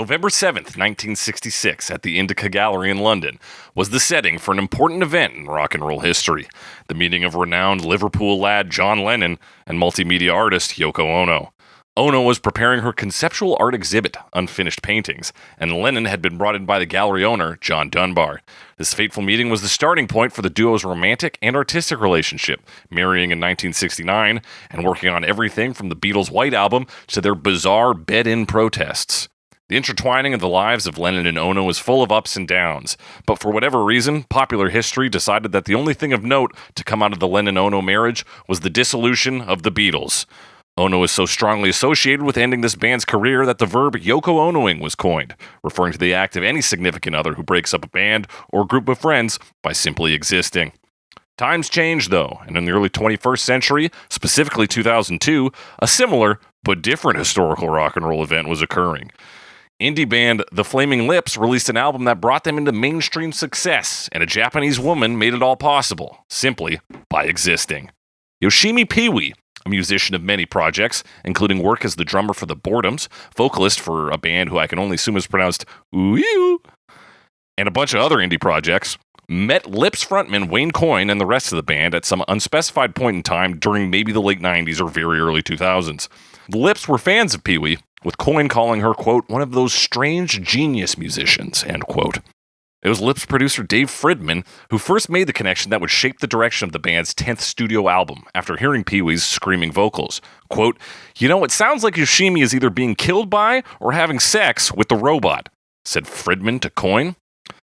November 7th, 1966, at the Indica Gallery in London, was the setting for an important event in rock and roll history, the meeting of renowned Liverpool lad John Lennon and multimedia artist Yoko Ono. Ono was preparing her conceptual art exhibit, Unfinished Paintings, and Lennon had been brought in by the gallery owner, John Dunbar. This fateful meeting was the starting point for the duo's romantic and artistic relationship, marrying in 1969 and working on everything from the Beatles' White Album to their bizarre bed-in protests. The intertwining of the lives of Lennon and Ono is full of ups and downs, but for whatever reason, popular history decided that the only thing of note to come out of the Lennon-Ono marriage was the dissolution of the Beatles. Ono is so strongly associated with ending this band's career that the verb Yoko Onoing was coined, referring to the act of any significant other who breaks up a band or group of friends by simply existing. Times changed, though, and in the early 21st century, specifically 2002, a similar but different historical rock and roll event was occurring. Indie band The Flaming Lips released an album that brought them into mainstream success, and a Japanese woman made it all possible, simply by existing. Yoshimi Pee-wee, a musician of many projects, including work as the drummer for The Boredoms, vocalist for a band who I can only assume is pronounced ooh, and a bunch of other indie projects, met Lips frontman Wayne Coyne and the rest of the band at some unspecified point in time during maybe the late 90s or very early 2000s. The Lips were fans of Pee-wee, with Coyne calling her, quote, one of those strange genius musicians, end quote. It was Lips producer Dave Fridman who first made the connection that would shape the direction of the band's 10th studio album after hearing Pee-wee's screaming vocals. Quote, it sounds like Yoshimi is either being killed by or having sex with the robot, said Fridman to Coyne.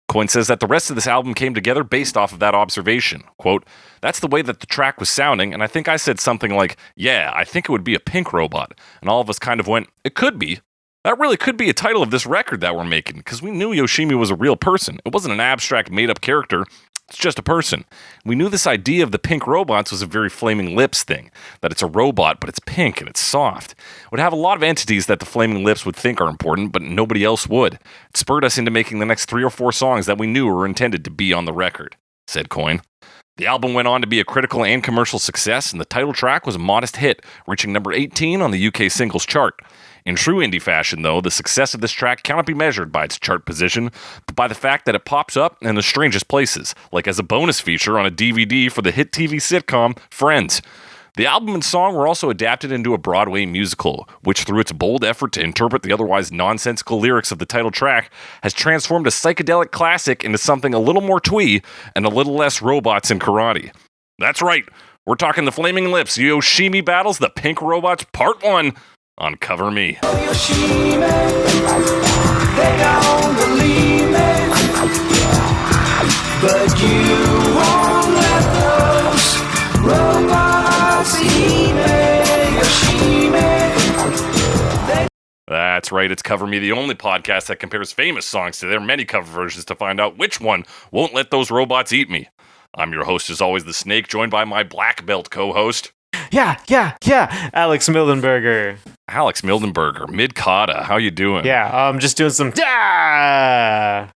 Coyne says that the rest of this album came together based off of that observation. Quote, that's the way that the track was sounding, and I think I said something like, yeah, I think it would be a pink robot. And all of us kind of went, it could be. That really could be a title of this record that we're making, because we knew Yoshimi was a real person. It wasn't an abstract, made-up character. It's just a person. We knew this idea of the pink robots was a very Flaming Lips thing, that it's a robot, but it's pink and it's soft. It would have a lot of entities that the Flaming Lips would think are important, but nobody else would. It spurred us into making the next 3 or 4 songs that we knew were intended to be on the record, said Coyne. The album went on to be a critical and commercial success, and the title track was a modest hit, reaching number 18 on the UK singles chart. In true indie fashion, though, the success of this track cannot be measured by its chart position, but by the fact that it pops up in the strangest places, like as a bonus feature on a DVD for the hit TV sitcom Friends. The album and song were also adapted into a Broadway musical, which through its bold effort to interpret the otherwise nonsensical lyrics of the title track, has transformed a psychedelic classic into something a little more twee and a little less robots and karate. That's right, we're talking The Flaming Lips, Yoshimi battles the Pink Robots Part 1, on Cover Me. Oh, Yoshimi, they don't believe me, but you won't let those robots eat me, Yoshimi. That's right, it's Cover Me, the only podcast that compares famous songs to their many cover versions to find out which one won't let those robots eat me. I'm your host, as always, The Snake, joined by my black belt co-host. Yeah, Alex Mildenberger. Alex Mildenberger, mid-kata, how you doing? Yeah, just doing some, karate.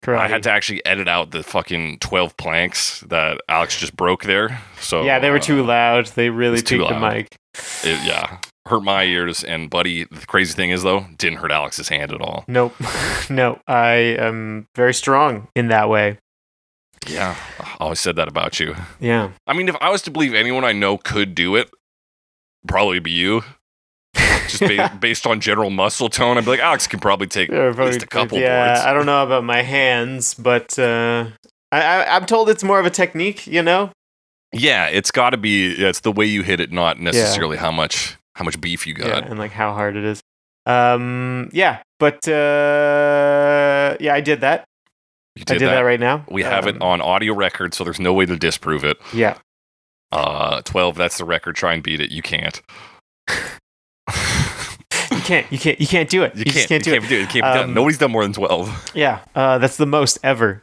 I had to actually edit out the fucking 12 planks that Alex just broke there. So yeah, they were too loud. They really peaked the mic. Hurt my ears. And buddy, the crazy thing is though, didn't hurt Alex's hand at all. Nope. No, I am very strong in that way. Yeah, I always said that about you. Yeah. I mean, if I was to believe anyone I know could do it, probably be you. Just based on general muscle tone, I'd be like, Alex can probably take at least a couple boards. I don't know about my hands, but I'm told it's more of a technique, Yeah, it's got to be. It's the way you hit it, not necessarily how much beef you got. Yeah, and like how hard it is. I did that. I did that right now. We have it on audio record, so there's no way to disprove it. Yeah. 12, that's the record. Try and beat it. You can't. You can't do it. You just can't do it. It can't be done. Nobody's done more than 12. Yeah. That's the most ever.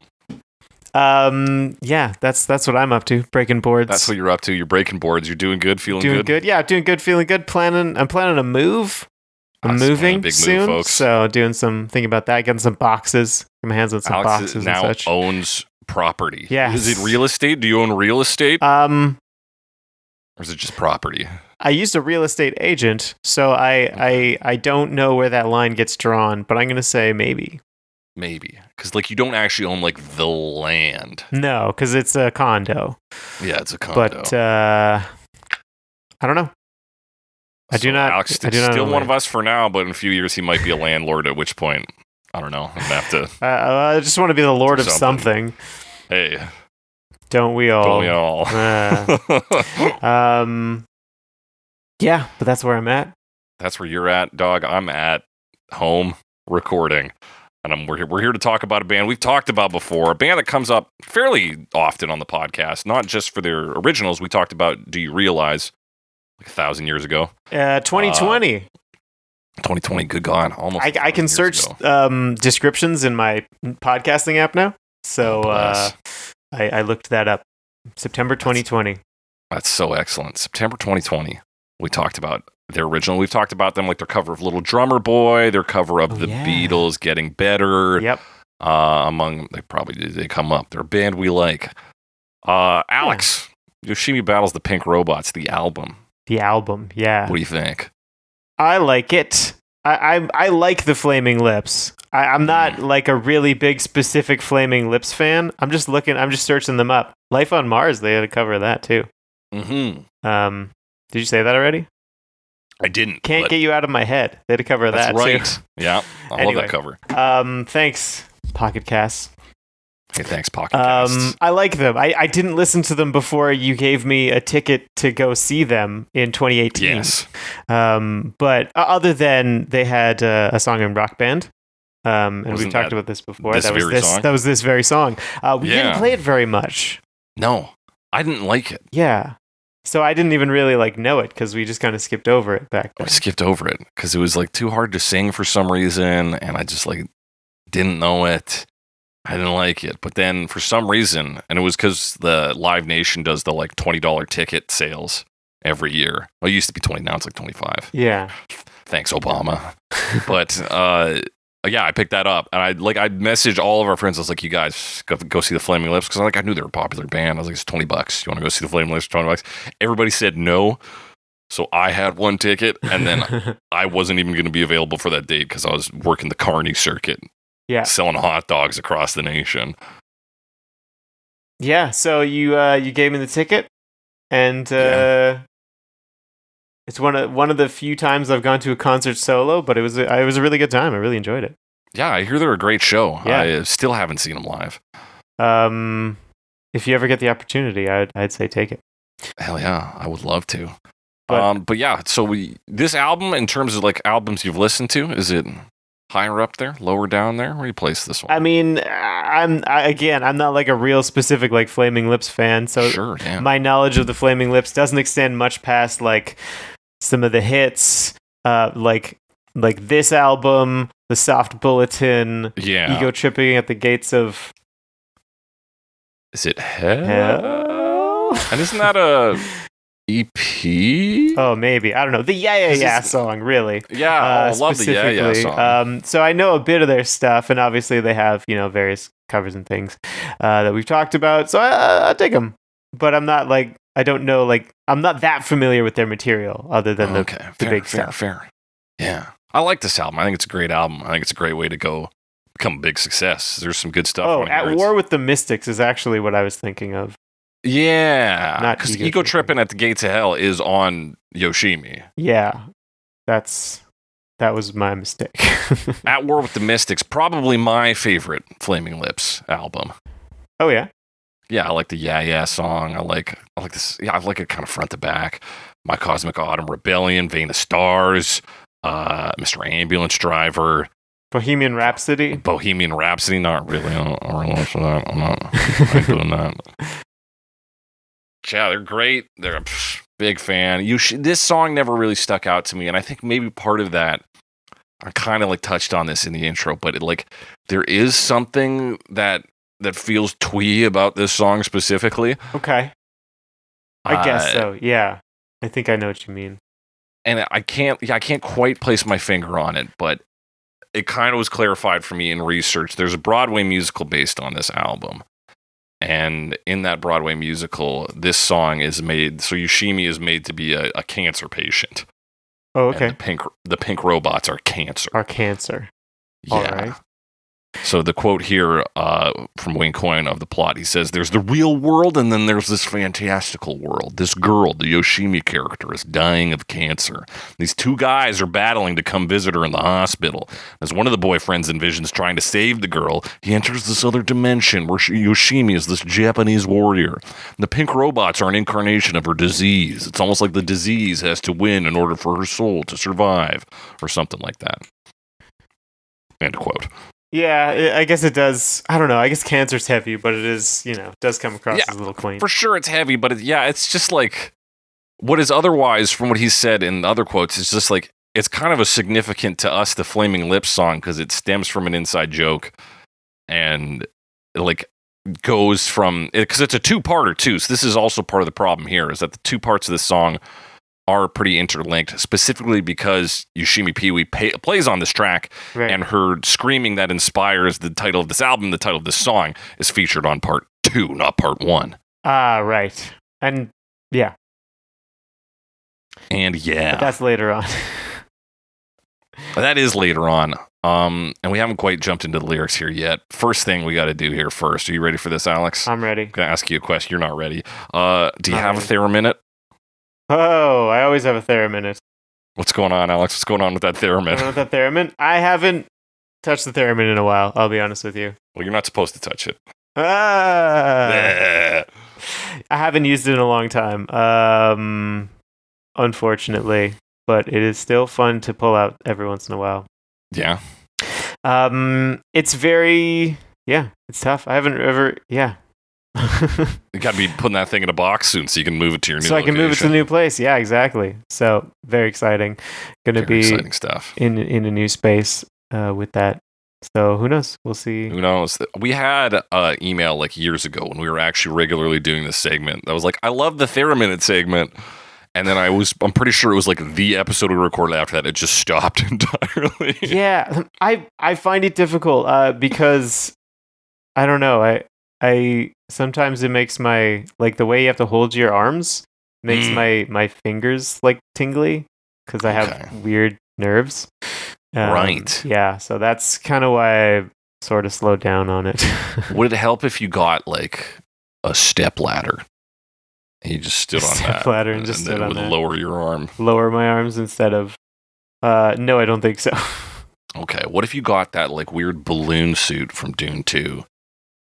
That's what I'm up to. Breaking boards. That's what you're up to. You're breaking boards. You're doing good, feeling good. Yeah, doing good, feeling good. I'm planning a move. I'm moving soon, folks. So thinking about that, getting some boxes. Get my hands on some boxes and such. Alex now owns property. Yeah. Is it real estate? Do you own real estate? Or is it just property? I used a real estate agent, so I don't know where that line gets drawn, but I'm gonna say maybe. Maybe, because like you don't actually own like the land. No, because it's a condo. Yeah, it's a condo. But I don't know. I do not. Alex I do not still know one where. of us for now, but in a few years he might be a landlord. At which point, I don't know. I'm gonna have to. I just want to be the lord of something. Hey, don't we all? Don't we all? Yeah, but that's where I'm at. That's where you're at, dog. I'm at home recording. And we're here to talk about a band we've talked about before, a band that comes up fairly often on the podcast, not just for their originals. We talked about Do You Realize, like 1,000 years ago. 2020. 2020, good God. Almost. I can search descriptions in my podcasting app now. So I looked that up. September 2020. That's so excellent. September 2020. We talked about their original. We've talked about them like their cover of Little Drummer Boy, their cover of the Beatles, Getting Better. Yep. They come up. They're a band we like. Alex, Yoshimi Battles the Pink Robots, the album. The album, yeah. What do you think? I like it. I like the Flaming Lips. I'm not like a really big specific Flaming Lips fan. I'm just searching them up. Life on Mars, they had a cover of that too. Mm-hmm. Did you say that already? I didn't. Can't get you out of my head. They had a cover of that right. too. Yeah, I love that cover. Thanks, Pocket Casts. Hey, thanks, Pocket Casts. I like them. I didn't listen to them before you gave me a ticket to go see them in 2018. Yes. But other than they had a song in Rock Band, and we've talked about this before. That was this very song. We didn't play it very much. No, I didn't like it. Yeah. So I didn't even really like know it because we just kind of skipped over it back then. I skipped over it because it was like too hard to sing for some reason, and I just like didn't know it. I didn't like it, but then for some reason, and it was because the Live Nation does the like $20 ticket sales every year. Well, it used to be 20, now it's like 25. Yeah. Thanks, Obama. But yeah, I picked that up, and I messaged all of our friends. I was like, "You guys go see the Flaming Lips," because I knew they were a popular band. I was like, "It's $20. You want to go see the Flaming Lips for $20?" Everybody said no, so I had one ticket, and then I wasn't even going to be available for that date because I was working the Carney circuit, selling hot dogs across the nation. Yeah, so you gave me the ticket, and it's one of the few times I've gone to a concert solo, but it was a really good time. I really enjoyed it. Yeah, I hear they're a great show. Yeah. I still haven't seen them live. If you ever get the opportunity, I'd say take it. Hell yeah, I would love to. But yeah, so this album, in terms of like albums you've listened to, is it higher up there, lower down there? Where do you place this one? I mean, I'm not like a real specific like Flaming Lips fan, so my knowledge of the Flaming Lips doesn't extend much past like some of the hits, like this album, The Soft Bulletin, Ego Tripping at the Gates of... Is it Hell? And isn't that a EP? Oh, maybe. I don't know. The Yeah song, really. Yeah, I love the Yeah song. So I know a bit of their stuff, and obviously they have, various covers and things that we've talked about, so I dig them. But I'm not like... I don't know, like, I'm not that familiar with their material other than the big stuff. Fair. Yeah. I like this album. I think it's a great album. I think it's a great way to go become a big success. There's some good stuff on here. At War with the Mystics is actually what I was thinking of. Yeah. Because Ego Tripping at the Gates of Hell is on Yoshimi. Yeah. That was my mistake. At War with the Mystics, probably my favorite Flaming Lips album. Oh, yeah? Yeah, I like the Yeah song. I like this. Yeah, I like it kind of front to back. My Cosmic Autumn Rebellion, Vein of Stars, Mr. Ambulance Driver, Bohemian Rhapsody. Not really. I don't really listen to that. I'm not doing that. Yeah, they're great. They're a big fan. This song never really stuck out to me, and I think maybe part of that, I kind of like touched on this in the intro, but there is something that feels twee about this song specifically. Okay. I guess so. Yeah. I think I know what you mean. And I can't quite place my finger on it, but it kind of was clarified for me in research. There's a Broadway musical based on this album. And in that Broadway musical, this song is made. So Yoshimi is made to be a cancer patient. Oh, okay. And the pink robots are cancer. Yeah. All right. So the quote here from Wayne Coyne of the plot, he says, "There's the real world, and then there's this fantastical world. This girl, the Yoshimi character, is dying of cancer. These two guys are battling to come visit her in the hospital. As one of the boyfriends envisions trying to save the girl, he enters this other dimension where Yoshimi is this Japanese warrior. The pink robots are an incarnation of her disease. It's almost like the disease has to win in order for her soul to survive," or something like that. End quote. Yeah, I guess it does. I don't know. I guess cancer's heavy, but it is, does come across as a little quaint. For sure it's heavy, but it's just like what is otherwise, from what he said in other quotes, it's just like, it's kind of a significant to us, the Flaming Lips song, because it stems from an inside joke and like goes from, because it's a two-parter too. So this is also part of the problem here, is that the two parts of this song are pretty interlinked, specifically because Yoshimi Pee-wee plays on this track, right, and her screaming that inspires the title of this album, the title of this song, is featured on part 2, not part 1. Ah, right. And yeah. And yeah. But that's later on. That is later on. And we haven't quite jumped into the lyrics here yet. First thing we got to do here first. Are you ready for this, Alex? I'm ready. I'm going to ask you a question. You're not ready. Do you have a theremin? Oh, I always have a theremin. What's going on, Alex? What's going on with that theremin? I haven't touched the theremin in a while, I'll be honest with you. Well, you're not supposed to touch it. I haven't used it in a long time, unfortunately, but it is still fun to pull out every once in a while. Yeah. It's it's tough. I haven't ever, You got to be putting that thing in a box soon so you can move it to your new location. So I can move it to the new place. Yeah, exactly. So very exciting. Going to be exciting stuff in a new space with that. So who knows? We'll see. Who knows? We had an email like years ago when we were actually regularly doing this segment that was like, I love the theremin segment. And then I'm pretty sure it was like the episode we recorded after that. It just stopped entirely. Yeah, I find it difficult because I don't know. I sometimes it makes my, like, the way you have to hold your arms makes my fingers like tingly because I have weird nerves. Right. Yeah, so that's kind of why I sort of slowed down on it. Would it help if you got like a step ladder? And you just stood on that. Step ladder and just stood on that. Lower your arm. Lower my arms instead of. No, I don't think so. Okay, what if you got that like weird balloon suit from Dune 2?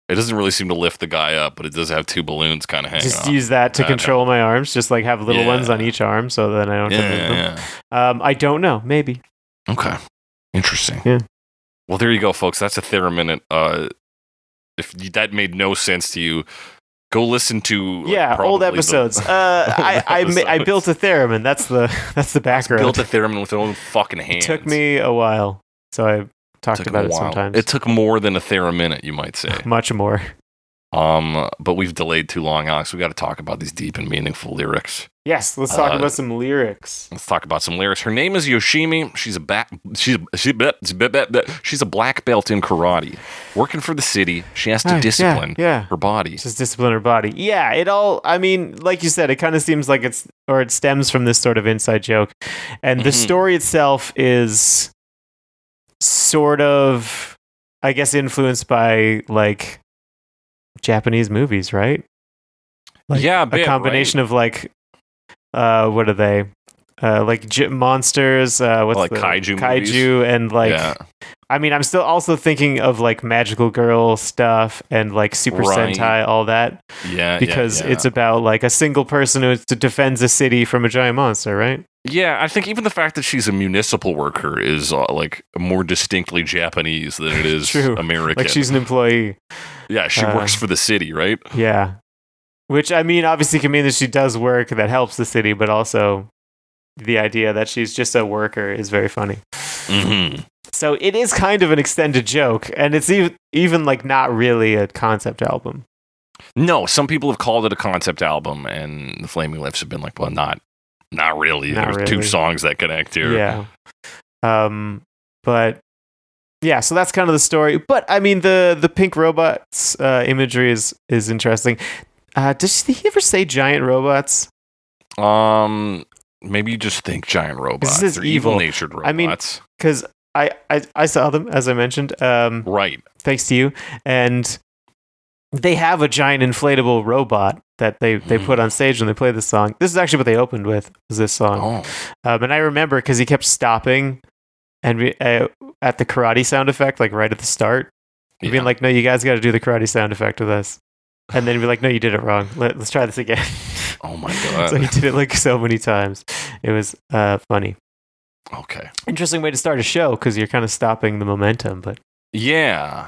It doesn't really seem to lift the guy up, but it does have two balloons kind of hanging off. Just use that to control my arms. Just like have little ones on each arm so that I don't have to move them. I don't know. Maybe. Okay. Interesting. Yeah. Well, there you go, folks. That's a theremin. If that made no sense to you, go listen to old episodes. I built a theremin. That's the background. Built a theremin with their own fucking hands. It took me a while, so I talked about it sometimes. It took more than a theremin, you might say. Much more. But we've delayed too long, Alex. We got to talk about these deep and meaningful lyrics. Yes, let's talk about some lyrics. Let's talk about some lyrics. Her name is Yoshimi. She's a black belt in karate. Working for the city, she has to discipline her body. Just discipline her body. Yeah, it all, I mean, like you said, it kind of seems like it stems from this sort of inside joke. And the story itself is sort of, I guess, influenced by, like, Japanese movies, right? Like, a combination of, like, what are they? Like monsters, like kaiju and like, I mean, I'm still also thinking of like magical girl stuff and like Super Sentai, all that. Yeah, because it's about like a single person who defends a city from a giant monster, right? Yeah, I think even the fact that she's a municipal worker is like more distinctly Japanese than it is American. Like she's an employee. Yeah, she works for the city, right? Yeah. Which, I mean, obviously can mean that she does work that helps the city, but also the idea that she's just a worker is very funny. Mm-hmm. So it is kind of an extended joke, and it's even like not really a concept album. No, some people have called it a concept album, and the Flaming Lips have been like, well, not really. There's two songs that connect here. Yeah. But Yeah, so that's kind of the story. But I mean, the pink robots imagery is interesting. Does he ever say giant robots? Maybe you just think giant robots. This is They're evil. evil-natured robots. I mean, because I saw them, as I mentioned. Right. Thanks to you. And they have a giant inflatable robot that they put on stage when they play this song. This is actually what they opened with, was this song. And I remember because he kept stopping and at the karate sound effect, like right at the start. Being like, no, you guys got to do the karate sound effect with us. And then he'd be like, no, you did it wrong. Let's try this again. Oh my God. So he did it like so many times. It was funny. Okay. Interesting way to start a show because you're kind of stopping the momentum. But yeah.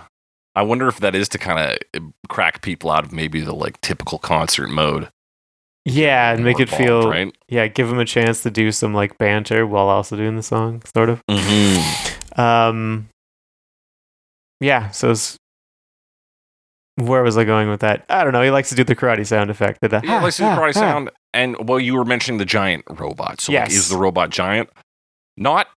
I wonder if that is to kind of crack people out of maybe the like typical concert mode. Yeah, and make it feel, right? Yeah, give them a chance to do some like banter while also doing the song, sort of. Mm-hmm. Yeah, so where was I going with that? I don't know. He likes to do the karate sound effect. He likes to do the karate sound. And, well, you were mentioning the giant robot. So, yes. Like, is the robot giant? Not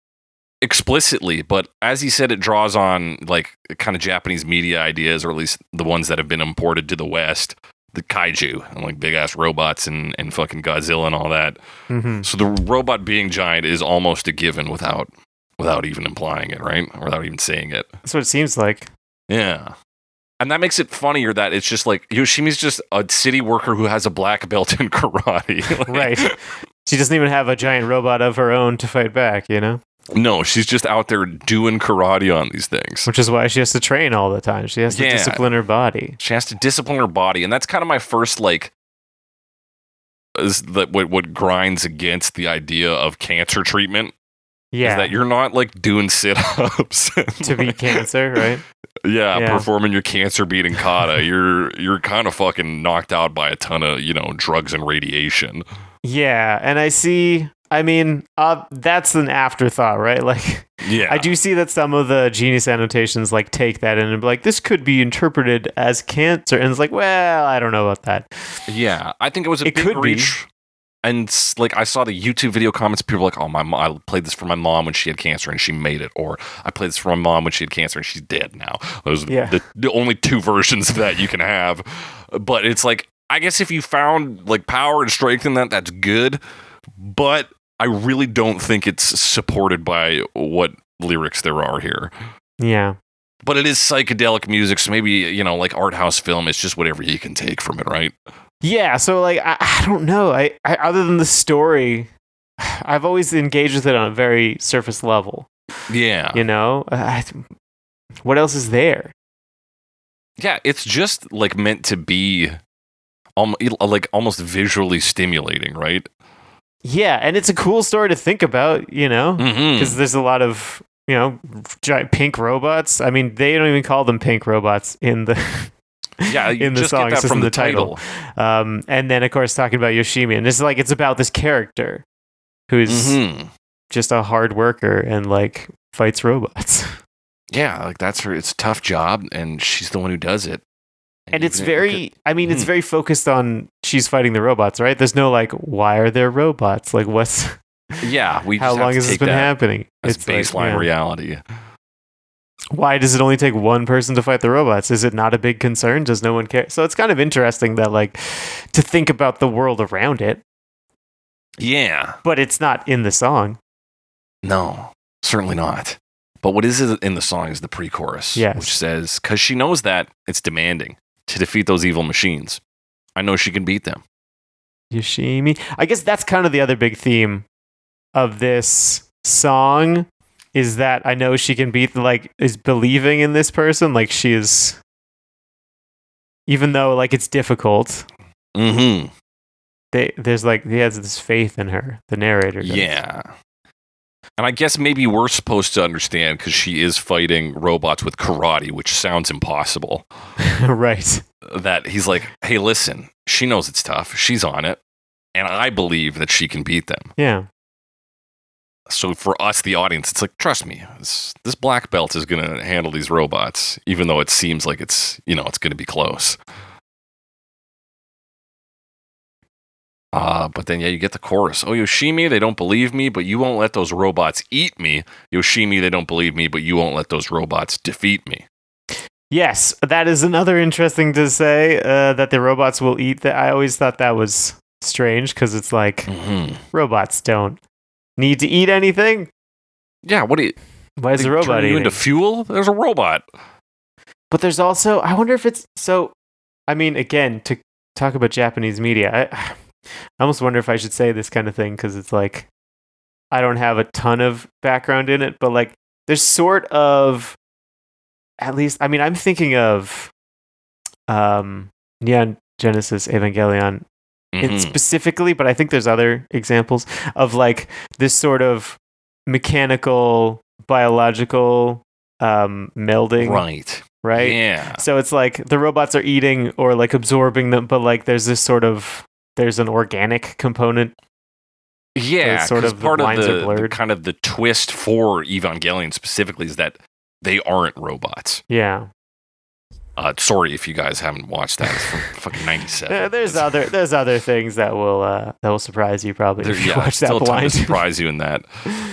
explicitly, but as he said, it draws on, like, kind of Japanese media ideas, or at least the ones that have been imported to the West. The kaiju, and, like, big-ass robots and fucking Godzilla and all that. Mm-hmm. So the robot being giant is almost a given without even implying it, right? Or without even saying it. That's what it seems like. Yeah. And that makes it funnier that it's just like Yoshimi's just a city worker who has a black belt in karate. Like, right. She doesn't even have a giant robot of her own to fight back, you know? No, she's just out there doing karate on these things. Which is why she has to train all the time. She has to discipline her body. She has to discipline her body. And that's kind of my first, like, is that what grinds against the idea of cancer treatment. Yeah. Is that you're not, like, doing sit-ups. To beat cancer, right? Yeah, performing your cancer-beating kata. You're kind of fucking knocked out by a ton of, drugs and radiation. Yeah, and I mean, that's an afterthought, right? Like, yeah. I do see that some of the Genius annotations, like, take that in and be like, this could be interpreted as cancer. And it's like, well, I don't know about that. Yeah, I think it was a big reach. And, like, I saw the YouTube video comments. People were like, oh, I played this for my mom when she had cancer and she made it. Or I played this for my mom when she had cancer and she's dead now. Those are the only two versions of that you can have. But it's like, I guess if you found, like, power and strength in that, that's good. But I really don't think it's supported by what lyrics there are here. Yeah. But it is psychedelic music, so maybe, like art house film, it's just whatever you can take from it, right? Yeah, so, like, I don't know. I other than the story, I've always engaged with it on a very surface level. Yeah. What else is there? Yeah, it's just, like, meant to be almost visually stimulating, right? Yeah, and it's a cool story to think about, because there's a lot of, giant pink robots. I mean, they don't even call them pink robots in the in the song. Get that from in the title. And then, of course, talking about Yoshimi, and it's about this character who's just a hard worker and like fights robots. Yeah, like that's her. It's a tough job, and she's the one who does it. And it's very, it's very focused on she's fighting the robots, right? There's no like, why are there robots? Like, what's? Yeah, how long has this been happening? It's baseline reality. Why does it only take one person to fight the robots? Is it not a big concern? Does no one care? So it's kind of interesting that like to think about the world around it. Yeah, but it's not in the song. No, certainly not. But what is in the song is the pre-chorus, which says, "Because she knows that it's demanding to defeat those evil machines. I know she can beat them." Yoshimi. I guess that's kind of the other big theme of this song is that I know she can beat, like, is believing in this person. Like, she is, even though, like, it's difficult. Mm-hmm. There's, like, he has this faith in her, the narrator does. Yeah. And I guess maybe we're supposed to understand because she is fighting robots with karate, which sounds impossible. Right. That he's like, hey, listen, she knows it's tough. She's on it. And I believe that she can beat them. Yeah. So for us, the audience, it's like, trust me, this black belt is going to handle these robots, even though it seems like it's, it's going to be close. But then, you get the chorus. Oh, Yoshimi, they don't believe me, but you won't let those robots eat me. Yoshimi, they don't believe me, but you won't let those robots defeat me. Yes, that is another interesting to say, that the robots will eat. I always thought that was strange, because it's like, robots don't need to eat anything. Yeah, what do you... Why is the robot turn you into fuel? There's a robot. But there's also... I wonder if it's... So, I mean, again, to talk about Japanese media, I almost wonder if I should say this kind of thing, because it's like, I don't have a ton of background in it, but like, there's sort of... At least, I mean, I'm thinking of Neon Genesis Evangelion specifically, but I think there's other examples of like this sort of mechanical, biological melding. Right? Yeah. So it's like the robots are eating or like absorbing them, but like there's an organic component. Yeah, sort of part the lines of are blurred. kind of the twist for Evangelion specifically is that they aren't robots. Yeah. Sorry if you guys haven't watched that. It's from fucking 97. There's other things that will surprise you probably if you watch that still blind. To surprise you in that.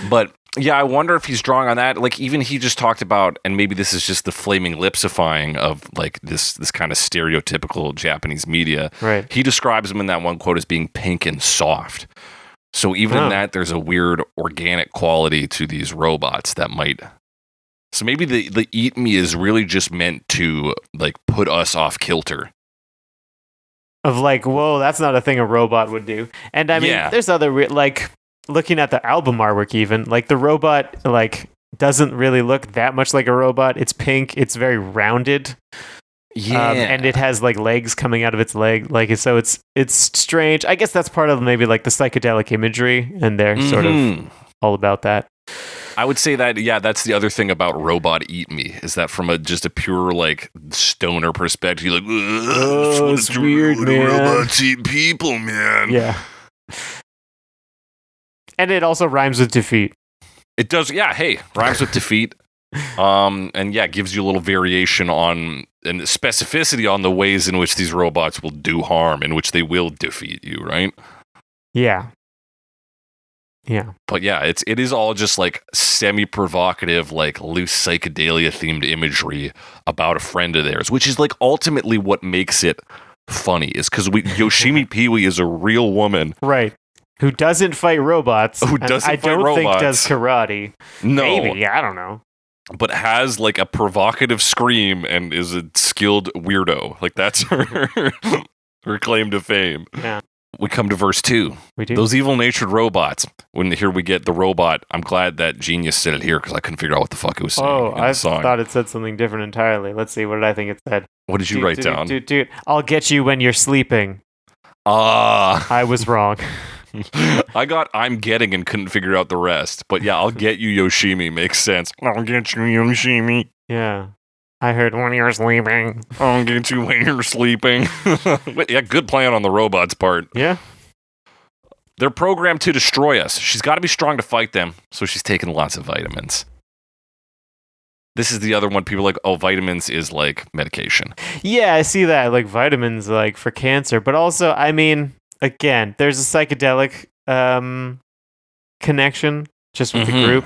But yeah, I wonder if he's drawing on that. Like even he just talked about, and maybe this is just the flaming lipsifying of like this kind of stereotypical Japanese media. Right. He describes them in that one quote as being pink and soft. So even in that, there's a weird organic quality to these robots that might... So maybe the eat me is really just meant to like put us off kilter. Of like, whoa, that's not a thing a robot would do. And I mean, there's other like looking at the album artwork, even like the robot like doesn't really look that much like a robot. It's pink. It's very rounded. Yeah, and it has like legs coming out of its leg. Like so, it's strange. I guess that's part of maybe like the psychedelic imagery, and they're sort of all about that. I would say that, that's the other thing about Robot Eat Me, is that from just a pure, like, stoner perspective, you're like, it's weird, man. Robots eat people, man. Yeah. And it also rhymes with defeat. It does, rhymes with defeat. And gives you a little variation on, and specificity on the ways in which these robots will do harm, in which they will defeat you, right? Yeah. Yeah. But it is all just like semi-provocative, like loose psychedelia-themed imagery about a friend of theirs, which is like ultimately what makes it funny, is because Yoshimi Pee-wee is a real woman. Right. Who doesn't fight robots. I don't think does karate. No. Maybe, I don't know. But has like a provocative scream and is a skilled weirdo. Like that's her claim to fame. Yeah. We come to verse 2. We do. Those evil-natured robots. Here we get the robot. I'm glad that Genius said it here because I couldn't figure out what the fuck it was saying. Oh, I thought it said something different entirely. Let's see. What did I think it said? What did you write down? Dude, I'll get you when you're sleeping. I was wrong. I got I'm getting and couldn't figure out the rest. But I'll get you Yoshimi makes sense. I'll get you Yoshimi. Yeah. I heard when you're sleeping. I'll get you when you're sleeping. Good plan on the robot's part. Yeah. They're programmed to destroy us. She's got to be strong to fight them, so she's taking lots of vitamins. This is the other one. People are like, oh, vitamins is like medication. Yeah, I see that. Like vitamins like for cancer. But also, I mean, again, there's a psychedelic connection just with the group.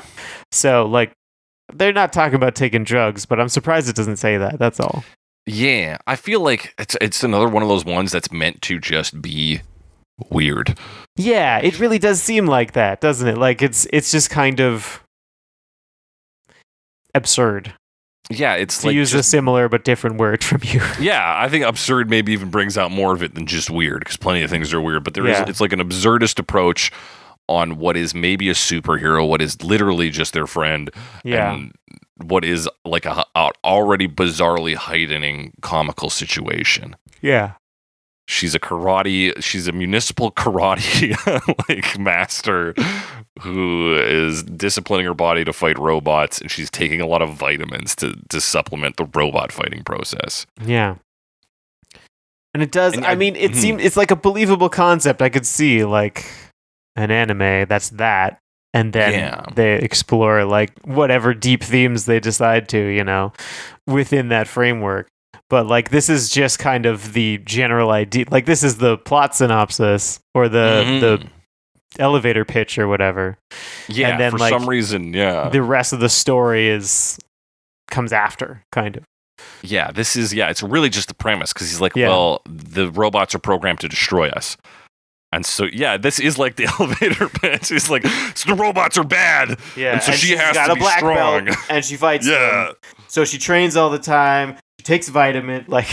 So like, they're not talking about taking drugs, but I'm surprised it doesn't say that. That's all. Yeah, I feel like it's another one of those ones that's meant to just be weird. Yeah, it really does seem like that, doesn't it? Like it's just kind of absurd. Yeah, it's to like use a similar but different word from you. Yeah, I think absurd maybe even brings out more of it than just weird, because plenty of things are weird. But it's like an absurdist approach on what is maybe a superhero, what is literally just their friend, and what is like a already bizarrely heightening comical situation. Yeah. She's a municipal karate like master who is disciplining her body to fight robots, and she's taking a lot of vitamins to supplement the robot fighting process. Yeah. And it does, it seems it's like a believable concept. I could see like an anime that's that, and then they explore like whatever deep themes they decide to, within that framework. but like this is just kind of the general idea. Like this is the plot synopsis or the elevator pitch or whatever. Yeah, and then, for some reason, the rest of the story comes after, kind of. Yeah, it's really just the premise, because he's like, well, the robots are programmed to destroy us. And so, this is like the elevator pitch. He's like, so the robots are bad. Yeah, and so and she she's has got to a be black strong. Belt, and she fights them. So she trains all the time. She takes vitamin. Like,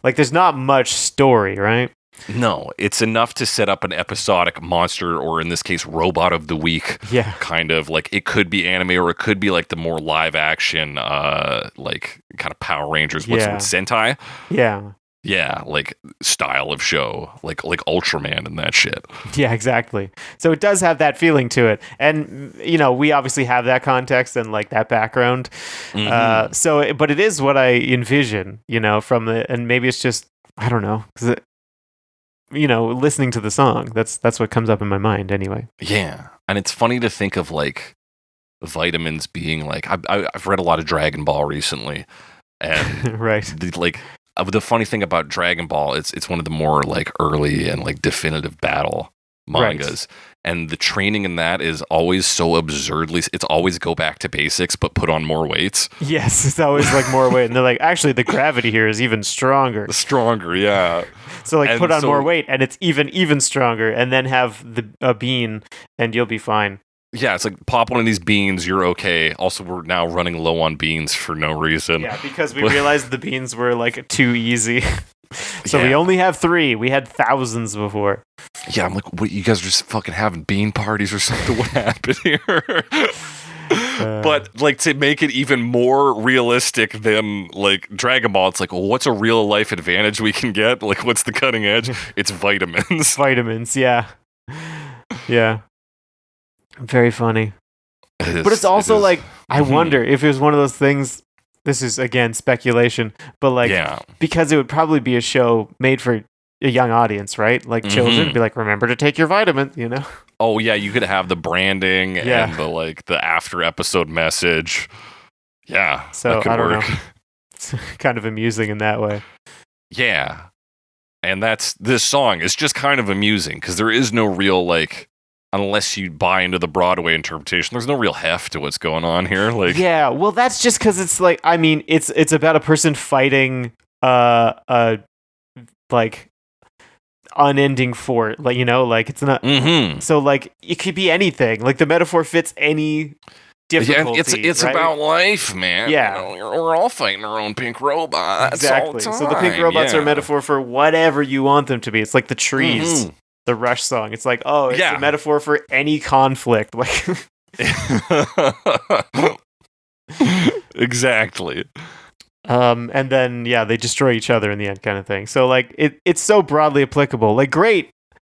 like there's not much story, right? No, it's enough to set up an episodic monster, or in this case, robot of the week. Yeah. Kind of like, it could be anime, or it could be like the more live action, like kind of Power Rangers. What's Sentai? Yeah. Yeah, like style of show, like Ultraman and that shit. Yeah, exactly. So it does have that feeling to it, and we obviously have that context and like that background. But it is what I envision, from the, and maybe it's just, I don't know, listening to the song. That's what comes up in my mind anyway. Yeah, and it's funny to think of like vitamins being like, I've read a lot of Dragon Ball recently, and right, the funny thing about Dragon Ball, it's one of the more like early and like definitive battle mangas, and the training in that is always so absurdly. It's always go back to basics, but put on more weights. Yes, it's always like more weight, and they're like, actually, the gravity here is even stronger. Stronger, yeah. So like, put on more weight, and it's even stronger, and then have a bean, and you'll be fine. Yeah, it's like, pop one of these beans, you're okay. Also, we're now running low on beans for no reason. Yeah, because we realized the beans were like too easy. So we only have 3. We had thousands before. Yeah, I'm like, what, you guys are just fucking having bean parties or something? What happened here? But like, to make it even more realistic than like Dragon Ball, it's like, well, what's a real life advantage we can get? Like, what's the cutting edge? It's vitamins. Vitamins, yeah. Yeah. Very funny. But it's also like, I wonder if it was one of those things, this is again speculation, but like, because it would probably be a show made for a young audience, right? Like children, be like, remember to take your vitamin, Oh yeah, you could have the branding and the after episode message. Yeah, so that could I don't work. know. It's kind of amusing in that way. Yeah, and this song is just kind of amusing because there is no real like, unless you buy into the Broadway interpretation, there's no real heft to what's going on here. Like, yeah, well, that's just because it's like, I mean, it's about a person fighting like unending fort, like like it's not. So like, it could be anything. Like the metaphor fits any difficulty. Yeah, it's right? about life, man. Yeah, we're all fighting our own pink robots. Exactly. All the so the pink robots are a metaphor for whatever you want them to be. It's like the trees. The Rush song. It's like, oh, it's a metaphor for any conflict. Like, exactly. And then they destroy each other in the end, kind of thing. So like, it's so broadly applicable. Like, great.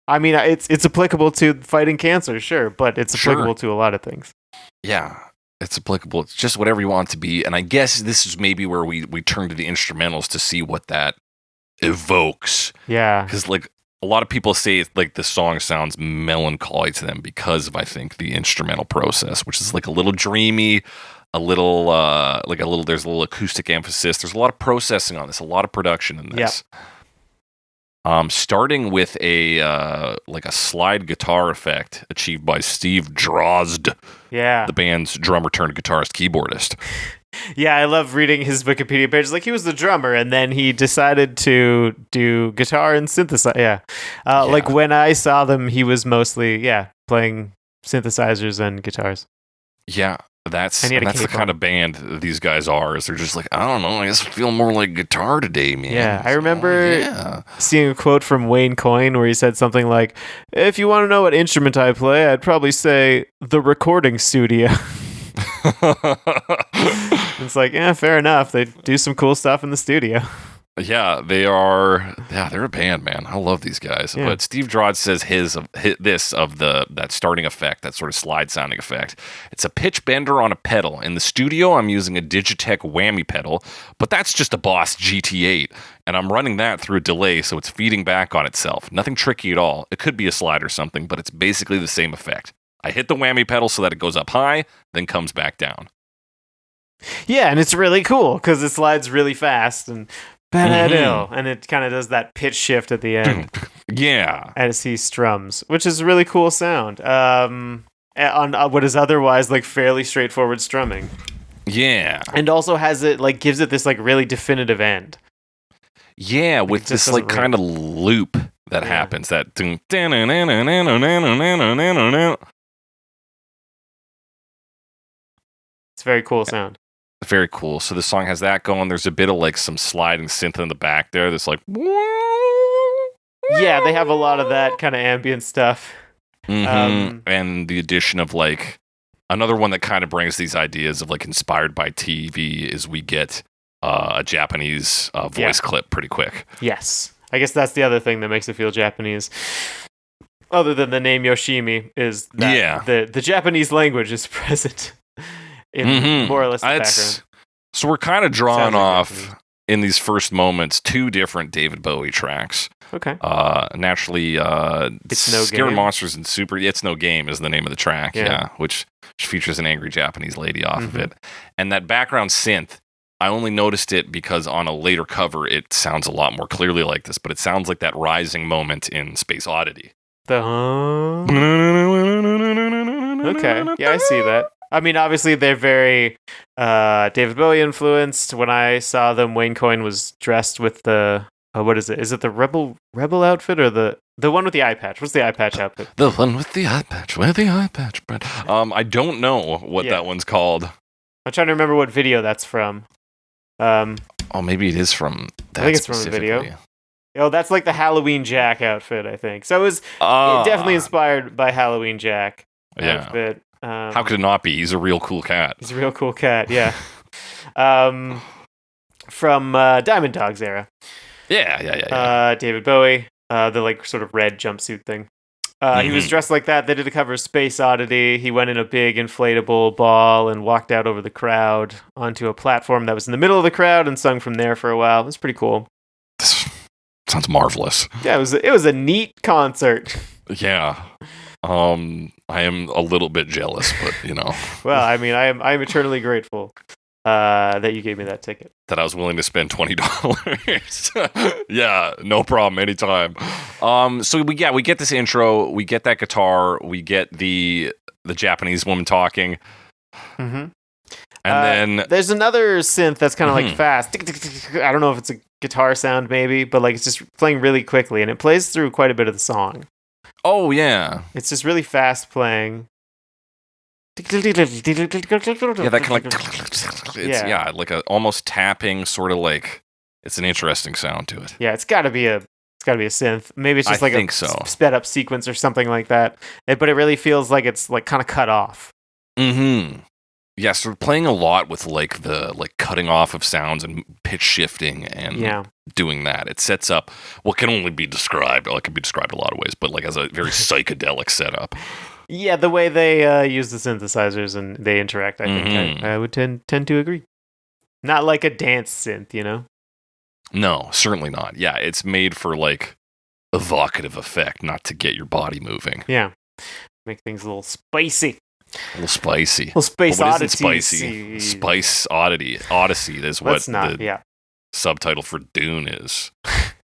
I mean, it's applicable to fighting cancer, sure, but it's applicable to a lot of things. Yeah, it's applicable. It's just whatever you want it to be. And I guess this is maybe where we turn to the instrumentals to see what that evokes. Yeah, because like, a lot of people say like the song sounds melancholy to them because of, I think, the instrumental process, which is like a little dreamy, there's a little acoustic emphasis. There's a lot of processing on this, a lot of production in this. Starting with a slide guitar effect achieved by Steve Drozd. Yeah. The band's drummer turned guitarist keyboardist. Yeah, I love reading his Wikipedia page. Like, he was the drummer, and then he decided to do guitar and synthesizer. Yeah. Like, when I saw them, he was mostly, playing synthesizers and guitars. Yeah, that's the kind of band these guys are. Is they're just like, I don't know, I guess I feel more like guitar today, man. Yeah, I remember seeing a quote from Wayne Coyne where he said something like, if you want to know what instrument I play, I'd probably say the recording studio. It's like, fair enough. They do some cool stuff in the studio. Yeah, they're a band, man. I love these guys. Yeah. But Steve Drozd says that starting effect, that sort of slide sounding effect. It's a pitch bender on a pedal. In the studio, I'm using a Digitech whammy pedal, but that's just a Boss GT8, and I'm running that through a delay, so it's feeding back on itself. Nothing tricky at all. It could be a slide or something, but it's basically the same effect. I hit the whammy pedal so that it goes up high, then comes back down. Yeah, and it's really cool because it slides really fast and and it kind of does that pitch shift at the end. Yeah. As he strums, which is a really cool sound. On what is otherwise like fairly straightforward strumming. Yeah. And also has it like gives it this like really definitive end. Yeah, with this like kind of loop that happens. That it's a very cool sound. Very cool. So the song has that going. There's a bit of like some sliding synth in the back there. That's like, yeah, they have a lot of that kind of ambient stuff. And the addition of like another one that kind of brings these ideas of like inspired by TV is we get a Japanese voice clip pretty quick. Yes, I guess that's the other thing that makes it feel Japanese. Other than the name Yoshimi, is that the Japanese language is present. In more or less the background. So we're kind of drawing off in these first moments 2 different David Bowie tracks. Okay. Naturally, It's No Scary Game. Monsters and Super. It's No Game is the name of the track. Yeah, which features an angry Japanese lady off of it, and that background synth. I only noticed it because on a later cover it sounds a lot more clearly like this, but it sounds like that rising moment in Space Oddity. Okay, yeah, I see that. I mean, obviously, they're very David Bowie influenced. When I saw them, Wayne Coyne was dressed with the what is it? Is it the rebel outfit or the one with the eye patch? What's the eye patch outfit? The one with the eye patch. Where the eye patch, Brett? I don't know what that one's called. I'm trying to remember what video that's from. Maybe it is from that. I think it's from a video. Oh, that's like the Halloween Jack outfit, I think. So it was definitely inspired by Halloween Jack outfit. How could it not be? He's a real cool cat. He's a real cool cat, yeah. From Diamond Dogs era. Yeah. David Bowie, the like sort of red jumpsuit thing. He was dressed like that. They did a cover of Space Oddity. He went in a big inflatable ball and walked out over the crowd onto a platform that was in the middle of the crowd and sung from there for a while. It was pretty cool. This sounds marvelous. Yeah, it was a neat concert. Yeah. I am a little bit jealous, but you know. Well, I mean, I'm eternally grateful that you gave me that ticket. That I was willing to spend $20. Yeah, no problem, anytime. So we get this intro, we get that guitar, we get the Japanese woman talking, and then there's another synth that's kind of like fast. I don't know if it's a guitar sound, maybe, but like it's just playing really quickly, and it plays through quite a bit of the song. Oh yeah, it's just really fast playing. Yeah, that kind of like like a almost tapping sort of like. It's an interesting sound to it. Yeah, it's got to be a synth. Maybe it's just like a sped up sequence or something like that. But it really feels like it's like kind of cut off. Yeah, so we're playing a lot with like the cutting off of sounds and pitch shifting and doing that. It sets up what can only be described, or it can be described a lot of ways, but like as a very psychedelic setup. Yeah, the way they use the synthesizers and they interact, I think I would tend to agree. Not like a dance synth, you know? No, certainly not. Yeah, it's made for like evocative effect, not to get your body moving. Yeah, make things a little spicy. A little spicy. Well, Space Oddity. Spicy. Spice Oddity. Odyssey is what the subtitle for Dune is.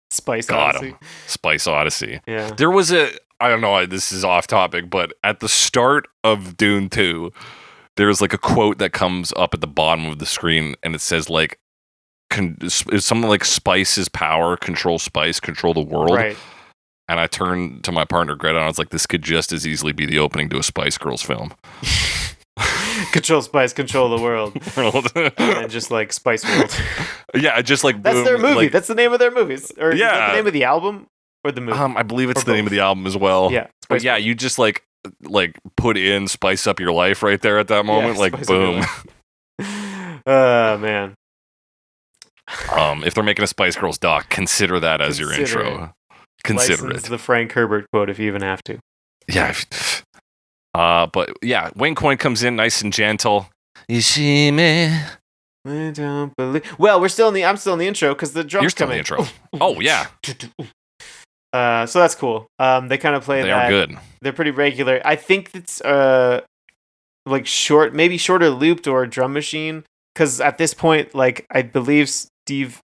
Spice Odyssey. Spice Odyssey. Yeah. There was I don't know, this is off topic, but at the start of Dune 2, there's like a quote that comes up at the bottom of the screen, and it says like, it's something like spice is power, control spice, control the world. Right. And I turned to my partner, Greta, and I was like, this could just as easily be the opening to a Spice Girls film. Control Spice, control the world. And just like Spice World. Yeah, just like... That's their movie. That's the name of their movies. Or is that the name of the album or the movie? I believe it's the name of the album as well. Yeah. But yeah, you just like put in Spice Up Your Life right there at that moment. Yeah, like, boom. Oh, man. If they're making a Spice Girls doc, consider that as your intro. Consider License it. The Frank Herbert quote if you even have to. Yeah. But yeah, Wayne Coyne comes in nice and gentle. Yoshimi. I don't believe. Well, I'm still in the intro because the drums You're still come in in. the intro. Oh yeah. So that's cool. They kind of play they that. They are good. They're pretty regular. I think it's like shorter looped or a drum machine because at this point, like, I believe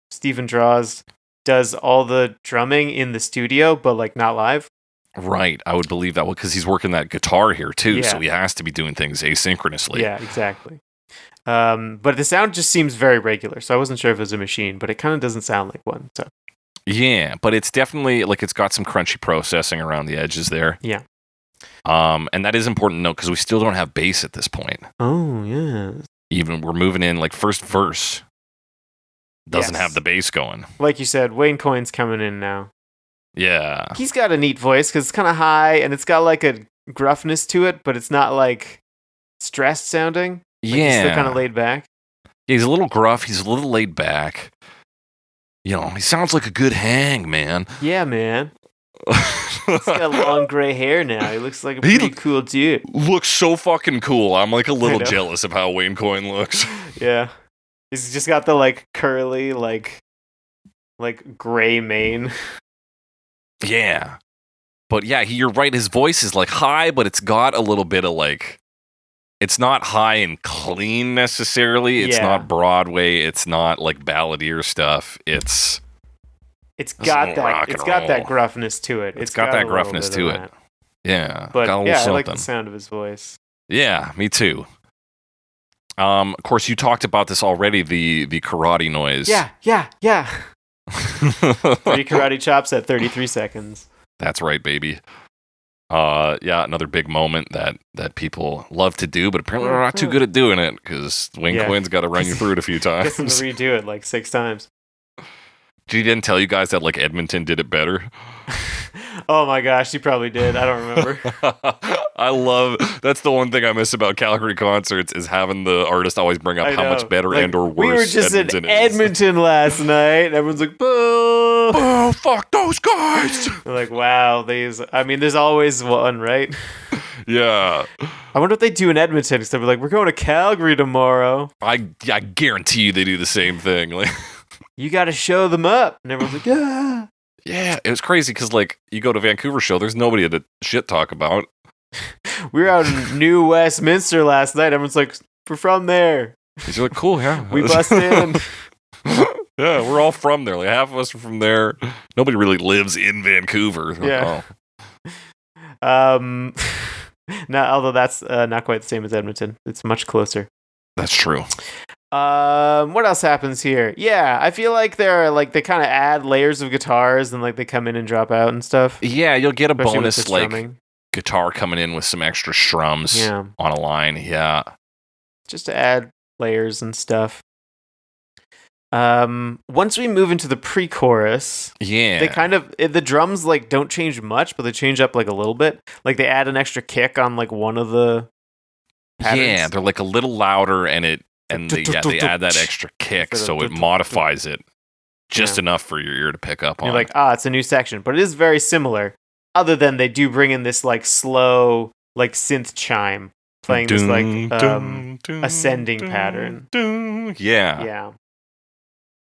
Stephen Draws does all the drumming in the studio, but like not live. Right, I would believe that because he's working that guitar here too, so he has to be doing things asynchronously. Yeah, exactly. But the sound just seems very regular, so I wasn't sure if it was a machine, but it kind of doesn't sound like one. So yeah, but it's definitely like it's got some crunchy processing around the edges there. Yeah. And that is important to note because we still don't have bass at this point. Oh yeah. Even we're moving in like first verse doesn't have the bass going. Like you said, Wayne Coyne's coming in now. Yeah. He's got a neat voice because it's kind of high and it's got like a gruffness to it, but it's not like stressed sounding. Like, he's still kind of laid back. Yeah, he's a little gruff. He's a little laid back. You know, he sounds like a good hang, man. Yeah, man. He's got long gray hair now. He looks like a pretty cool dude. Looks so fucking cool. I'm like a little jealous of how Wayne Coyne looks. Yeah. He's just got the like curly, like gray mane. Yeah. But yeah, you're right. His voice is like high, but it's got a little bit of like, it's not high and clean necessarily. It's not Broadway. It's not like balladeer stuff. It's got that. It's got that gruffness to it. It's got that gruffness to it. Yeah. But got a yeah, something. I like the sound of his voice. Yeah, me too. Of course, you talked about this already. The karate noise. Yeah. 3 karate chops at 33 seconds. That's right, baby. Yeah, another big moment that people love to do, but apparently they're not too good at doing it because Wayne Coyne's got to run you through it a few times. Gets him to redo it like 6 times. He didn't tell you guys that like Edmonton did it better? Oh my gosh, he probably did. I don't remember. That's the one thing I miss about Calgary concerts is having the artist always bring up how much better and or worse we were just Edmonton in Edmonton last night. Everyone's like, boo! Oh, fuck those guys! We're like, wow, there's always one, right? Yeah. I wonder what they do in Edmonton, because they'll be like, we're going to Calgary tomorrow. I guarantee you they do the same thing. Like, you got to show them up. And everyone's like, yeah. Yeah, it was crazy because, like, you go to Vancouver show, there's nobody to shit talk about. We were out in New Westminster last night. Everyone's like, we're from there. You're like, cool, yeah. We bust in. Yeah, we're all from there. Like, half of us are from there. Nobody really lives in Vancouver. Yeah. Oh. Although that's not quite the same as Edmonton. It's much closer. That's true. What else happens here? Yeah, I feel like they kind of add layers of guitars and like they come in and drop out and stuff. Yeah, you'll get a Especially bonus like guitar coming in with some extra strums on a line. Yeah, just to add layers and stuff. Once we move into the pre-chorus, they kind of the drums like don't change much, but they change up like a little bit. Like they add an extra kick on like one of the patterns. Yeah, they're like a little louder and they add that extra kick, so it modifies it just enough for your ear to pick up on. You're like, it's a new section, but it is very similar. Other than they do bring in this like slow, like synth chime, playing this like ascending pattern. Yeah.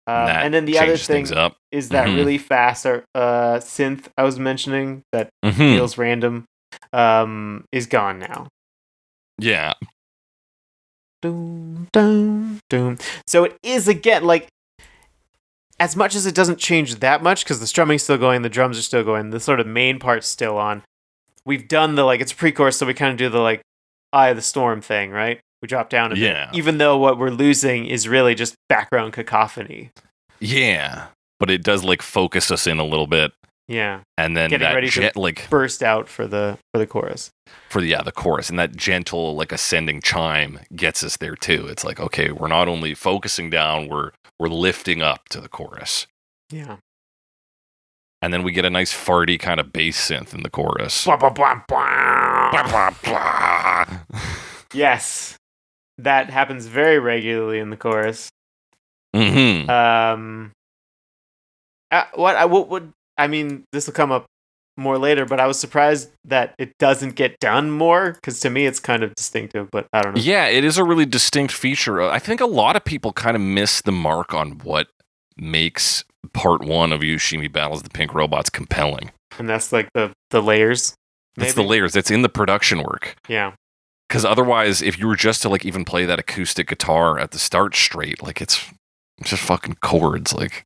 And then the other thing is that really fast synth I was mentioning that feels random is gone now. Yeah. Doom, doom, doom. So it is again like as much as it doesn't change that much because the strumming's still going, the drums are still going, the sort of main part's still on. We've done the like it's a pre-chorus, so we kind of do the like Eye of the Storm thing, right? We drop down a bit, even though what we're losing is really just background cacophony. Yeah, but it does like focus us in a little bit. Yeah, and then getting ready to like burst out for the chorus. The chorus, and that gentle like ascending chime gets us there too. It's like, okay, we're not only focusing down, we're lifting up to the chorus. Yeah. And then we get a nice farty kind of bass synth in the chorus. Blah, blah, blah, blah. Blah, blah, blah. Yes. That happens very regularly in the chorus. Mm-hmm. I mean, this will come up more later, but I was surprised that it doesn't get done more, because to me it's kind of distinctive, but I don't know. Yeah, it is a really distinct feature. I think a lot of people kind of miss the mark on what makes part 1 of Yoshimi Battles the Pink Robots compelling. And that's like the layers. It's the layers. It's in the production work. Yeah. Because otherwise, if you were just to like even play that acoustic guitar at the start straight, like it's just fucking chords, like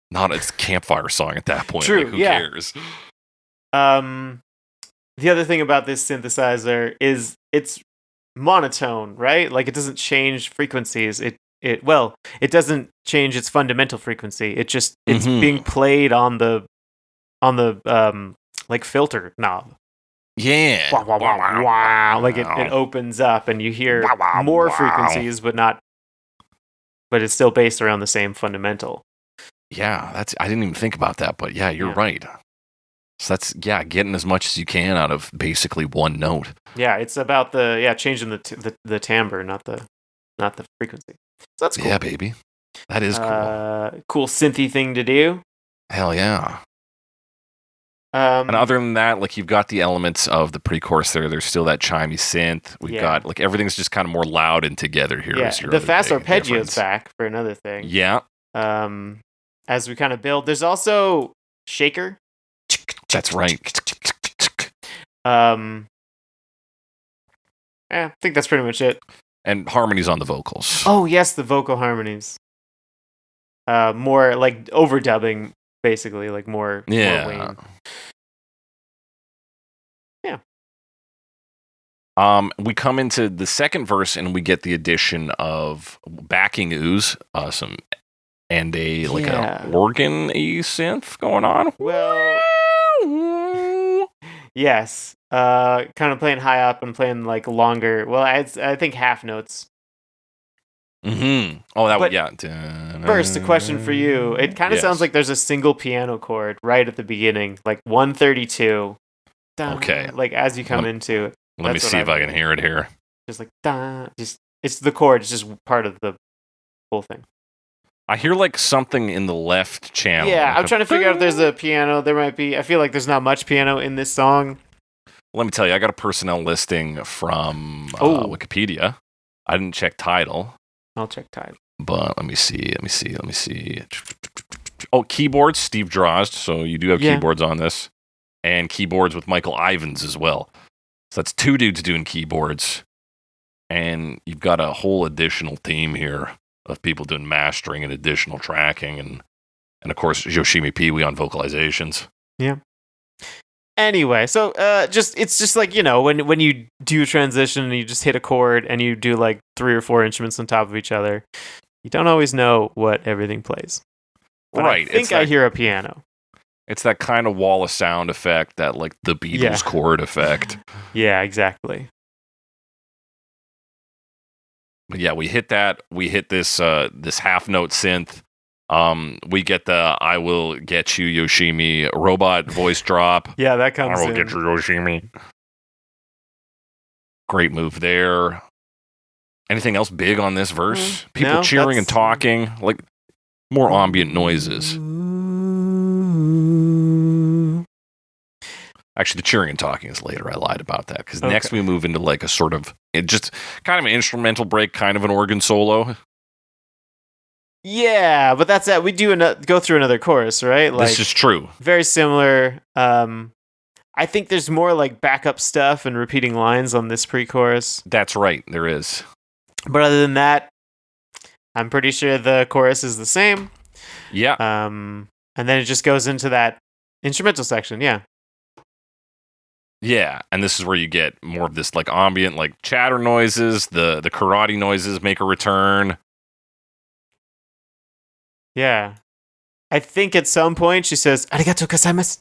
not a campfire song at that point. True, Like, who cares? The other thing about this synthesizer is it's monotone, right? Like it doesn't change frequencies. It doesn't change its fundamental frequency. It's being played on the like filter knob. Yeah. Wah, wah, wah, wah. Like it opens up and you hear more frequencies, but it's still based around the same fundamental. Yeah, I didn't even think about that, but yeah, you're right. So that's getting as much as you can out of basically one note. Yeah, it's about changing the timbre, not the frequency. So that's cool. Yeah, baby. That is cool. Cool synthy thing to do. Hell yeah. And other than that, like you've got the elements of the pre-chorus there. There's still that chimey synth. We've got like everything's just kind of more loud and together here. Yeah, the fast arpeggio's back for another thing. Yeah. As we kind of build, there's also shaker. That's right. I think that's pretty much it. And harmonies on the vocals. Oh yes, the vocal harmonies. More like overdubbing, basically, like more. Yeah. More Wayne. We come into the second verse and we get the addition of backing ooze, and a organ-y synth going on. Well, yes, kind of playing high up and playing like longer. Well, I think half notes. Mm-hmm. Oh, that would First, a question for you. It kind of sounds like there's a single piano chord right at the beginning, like 132. Okay. Like as you come into it. Let me see if I can hear it here. Just like it's the chord. It's just part of the whole thing. I hear like something in the left channel. Yeah, I'm trying to figure out if there's a piano. There might be. I feel like there's not much piano in this song. Let me tell you, I got a personnel listing from Wikipedia. I didn't check title. I'll check title. But let me see. Oh, keyboards, Steve Drozd. So you do have keyboards on this. And keyboards with Michael Ivins as well. So that's two dudes doing keyboards. And you've got a whole additional team here of people doing mastering and additional tracking. And of course, Yoshimi Pee-wee on vocalizations. Yeah. Anyway, so it's just like, you know, when you do a transition and you just hit a chord and you do like 3 or 4 instruments on top of each other, you don't always know what everything plays. But right. I think I hear a piano. It's that kind of wall of sound effect, that like the Beatles chord effect. Yeah, exactly. But yeah, we hit that. We hit this this half note synth. We get the "I will get you, Yoshimi" robot voice drop. Yeah, that comes. I will get you, Yoshimi. Great move there. Anything else big on this verse? People cheering and talking, like more ambient noises. Actually, the cheering and talking is later. I lied about that because next we move into like a sort of just kind of an instrumental break, kind of an organ solo. Yeah, but that's it. We do go through another chorus, right? Like, this is true. Very similar. I think there's more like backup stuff and repeating lines on this pre-chorus. That's right, there is. But other than that, I'm pretty sure the chorus is the same. Yeah. And then it just goes into that instrumental section. Yeah. Yeah, and this is where you get more of this like ambient, like chatter noises. The karate noises make a return. Yeah. I think at some point she says, "Arigatou gozaimasu."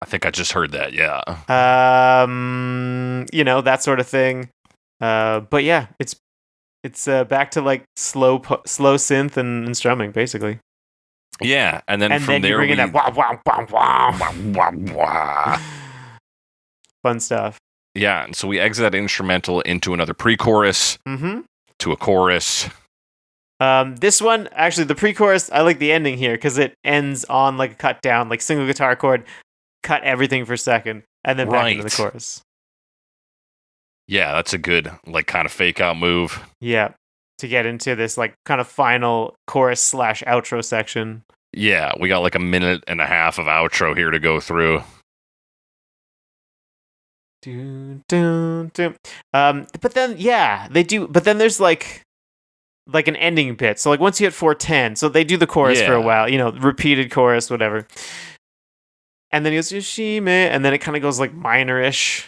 I think I just heard that, yeah. You know, that sort of thing. But yeah, it's back to like slow synth and strumming, basically. Yeah, and then from there you bring in that wah, wah, wah, wah, wah, wah. Fun stuff. Yeah, and so we exit that instrumental into another pre-chorus, to a chorus. This one, actually, the pre-chorus, I like the ending here because it ends on like a cut down, like single guitar chord, cut everything for a second, and then back into the chorus. Yeah, that's a good like kind of fake out move. Yeah, to get into this like kind of final chorus / outro section. Yeah, we got like a minute and a half of outro here to go through. Dun, dun, dun. But then they do. But then there's like an ending bit. So like once you hit 410, so they do the chorus for a while. Repeated chorus, whatever. And then he goes Yoshimi, and then it kind of goes like minorish,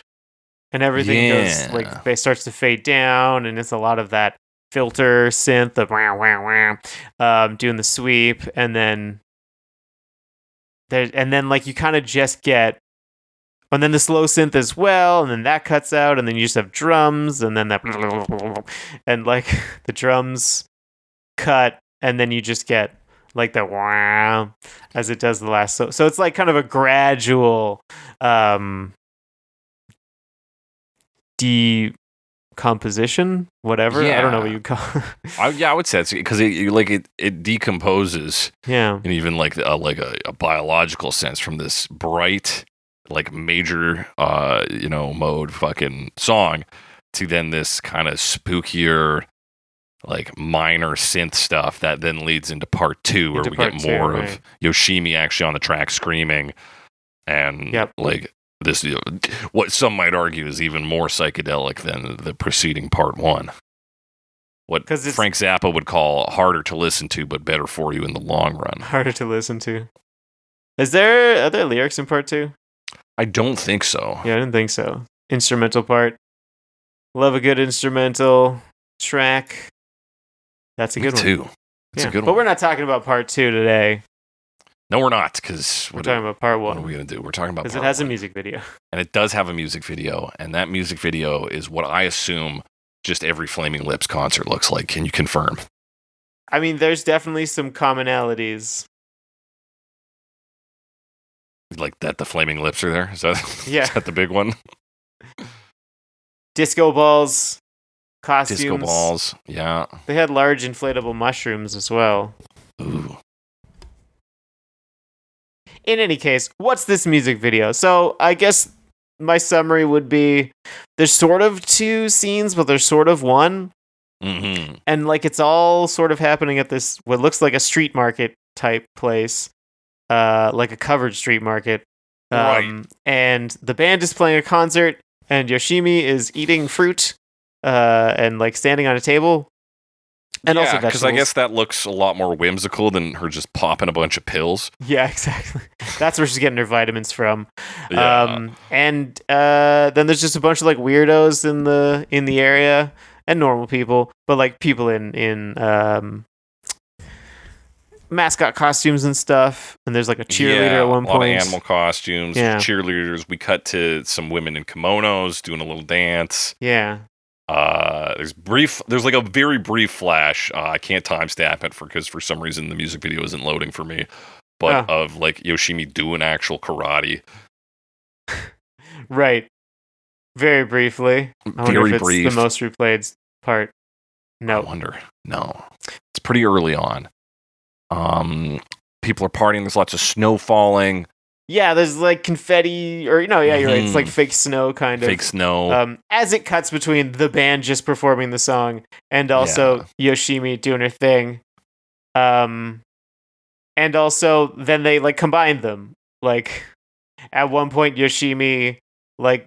and everything goes like it starts to fade down, and it's a lot of that filter synth of wah wah wah, doing the sweep, and then like you kind of just get. And then the slow synth as well, and then that cuts out, and then you just have drums, and then that, and like the drums cut, and then you just get like the wow as it does the last. So it's like kind of a gradual decomposition, whatever. I don't know what you call it. I would say it's because it decomposes. Yeah, in even like a biological sense from this bright, like major mode fucking song to then this kind of spookier like minor synth stuff that then leads into part 2 where we get more of Yoshimi actually on the track screaming and like this what some might argue is even more psychedelic than the preceding part 1. What Frank Zappa would call harder to listen to but better for you in the long run. Harder to listen to. Are there lyrics in part 2? I don't think so. Yeah, I didn't think so. Instrumental part. Love a good instrumental track. That's a good one. Too. It's a good one. But we're not talking about part 2 today. No, we're not, because we're talking about part 1. What are we going to do? We're talking about part 1. Because it has a music video. And it does have a music video, and that music video is what I assume just every Flaming Lips concert looks like. Can you confirm? I mean, there's definitely some commonalities. Like that the Flaming Lips are there? Is that, is that the big one? Disco balls, costumes. Disco balls, yeah. They had large inflatable mushrooms as well. Ooh. In any case, what's this music video? So I guess my summary would be there's sort of 2 scenes, but there's sort of 1. Mm-hmm. And like it's all sort of happening at this, what looks like a street market type place. Like a covered street market. Right. And the band is playing a concert, and Yoshimi is eating fruit and like standing on a table. And also vegetables. Because I guess that looks a lot more whimsical than her just popping a bunch of pills. Yeah, exactly. That's where she's getting her vitamins from. Yeah. And then there's just a bunch of like weirdos in the area and normal people, but like people in mascot costumes and stuff, and there's like a cheerleader at one point. A lot of animal costumes, cheerleaders. We cut to some women in kimonos doing a little dance. Yeah. There's like a very brief flash. I can't timestamp it because for some reason the music video isn't loading for me. But of like Yoshimi doing actual karate. Right. Very briefly. Very brief. The most replayed part. No. I wonder. No. It's pretty early on. People are partying. There's lots of snow falling. Yeah, there's like confetti, or you're right. It's like fake snow, kind of. Fake snow. As it cuts between the band just performing the song and also Yoshimi doing her thing. And also then they like combine them. Like at one point, Yoshimi like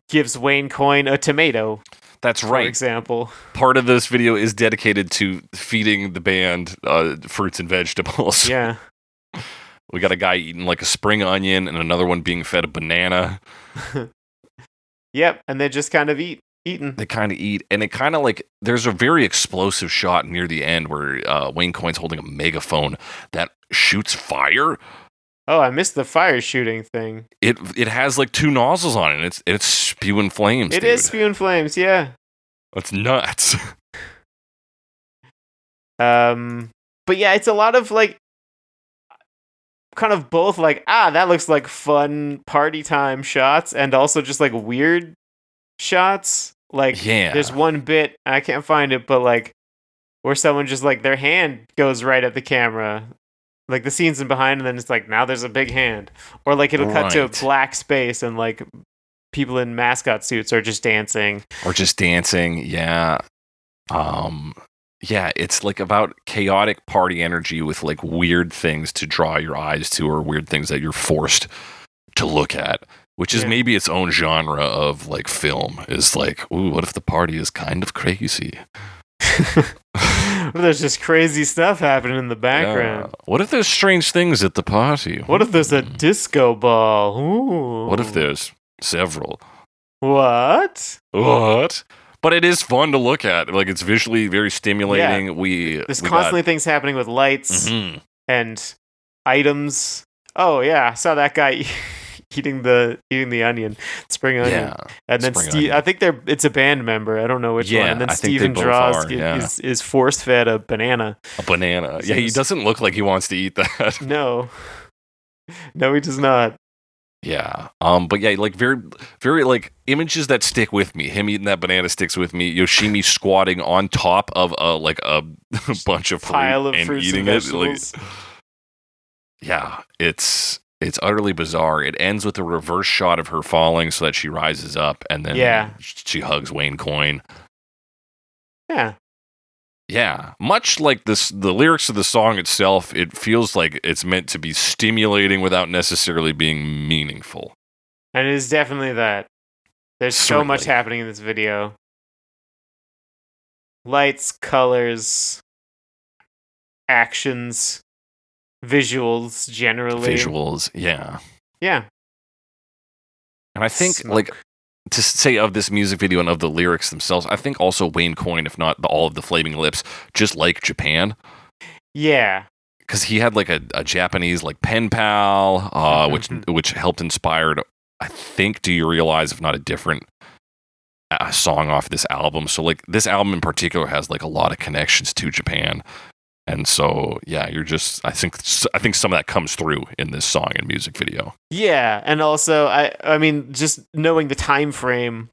gives Wayne Coyne a tomato. That's right. For example, part of this video is dedicated to feeding the band fruits and vegetables. Yeah. We got a guy eating like a spring onion and another one being fed a banana. Yep, and they just kind of eating. They kind of eat, and it kind of like, there's a very explosive shot near the end where Wayne Coyne's holding a megaphone that shoots fire. Oh, I missed the fire shooting thing. It has like 2 nozzles on it, and it's spewing flames, It is spewing flames, yeah. That's nuts. But yeah, it's a lot of like kind of both like, that looks like fun party time shots, and also just like weird shots. Like there's one bit, I can't find it, but like where someone just like their hand goes right at the camera. Like the scene's in behind, and then it's like, now there's a big hand. Or like it'll cut to a black space and like people in mascot suits are just dancing. Yeah. Yeah, it's like about chaotic party energy with like weird things to draw your eyes to, or weird things that you're forced to look at. which is maybe its own genre of like film. Is like, ooh, what if the party is kind of crazy? There's just crazy stuff happening in the background. Yeah. What if there's strange things at the party? What if there's a disco ball? Ooh. What if there's several? What? But it is fun to look at. Like, it's visually very stimulating. Yeah. There's constantly things happening with lights and items. Oh yeah, I saw that guy eating the onion, spring onion. Yeah, and then I think it's a band member. I don't know which one. And then Steven draws is force fed a banana. Yeah, he doesn't look like he wants to eat that. No, he does not. Yeah. But yeah, like very, very like images that stick with me. Him eating that banana sticks with me. Yoshimi squatting on top of a bunch of pile of and fruits eating and vegetables. it. Like, yeah, it's utterly bizarre. It ends with a reverse shot of her falling so that she rises up and then she hugs Wayne Coyne. Yeah. Yeah, much like the lyrics of the song itself, it feels like it's meant to be stimulating without necessarily being meaningful. And it is definitely that. There's so much happening in this video. Lights, colors, actions, visuals generally. Yeah. Yeah. And I think, like, to say of this music video and of the lyrics themselves, I think also Wayne Coyne, if not all of the Flaming Lips, just like Japan. Yeah. Because he had like a Japanese like pen pal, which helped inspired, I think, Do You Realize, if not a different song off this album. So like this album in particular has like a lot of connections to Japan. And so, yeah, I think some of that comes through in this song and music video. Yeah, and also, I mean, just knowing the time frame,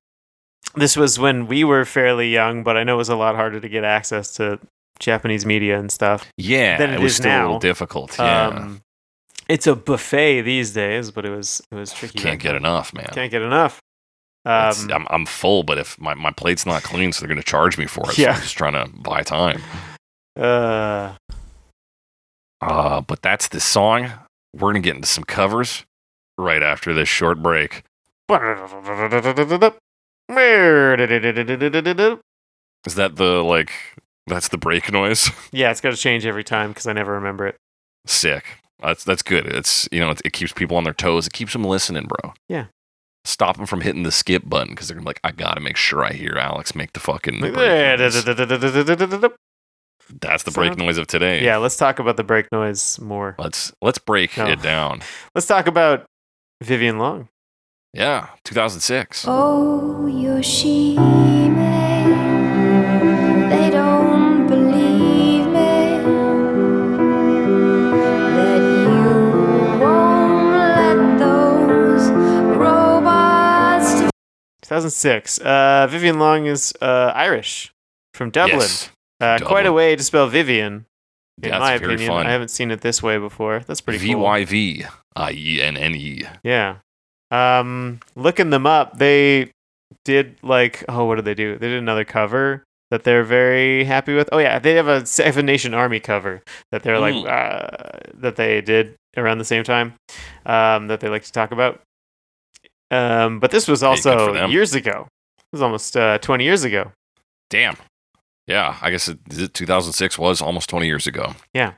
this was when we were fairly young, but I know it was a lot harder to get access to Japanese media and stuff. Yeah, than it was still now. A little difficult. Yeah, it's a buffet these days, but it was tricky. Can't get enough, man. Can't get enough. I'm full, but if my plate's not clean, so they're going to charge me for it. Yeah. So I'm just trying to buy time. But that's the song. We're gonna get into some covers right after this short break. Is that that's the break noise? Yeah, it's got to change every time because I never remember it. Sick. That's good. It's it keeps people on their toes. It keeps them listening, bro. Yeah. Stop them from hitting the skip button because they're gonna be like, I gotta make sure I hear Alex make the fucking break noise. That's the break noise of today. Yeah, let's talk about the break noise more. Let's break it down. Let's talk about Vyvienne Long. Yeah, 2006. Oh, Yoshimi, they don't believe me that you won't let those robots. 2006. Vyvienne Long is Irish from Dublin. Yes. Quite a way to spell Vyvienne, in my opinion. Fun. I haven't seen it this way before. That's pretty cool. Vyvienne. Yeah. Looking them up, they did what did they do? They did another cover that they're very happy with. Oh yeah, they have a Seven Nation Army cover that they're that they did around the same time that they like to talk about. But this was also years ago. It was almost 20 years ago. Damn. Yeah, I guess 2006 was almost 20 years ago. Yeah,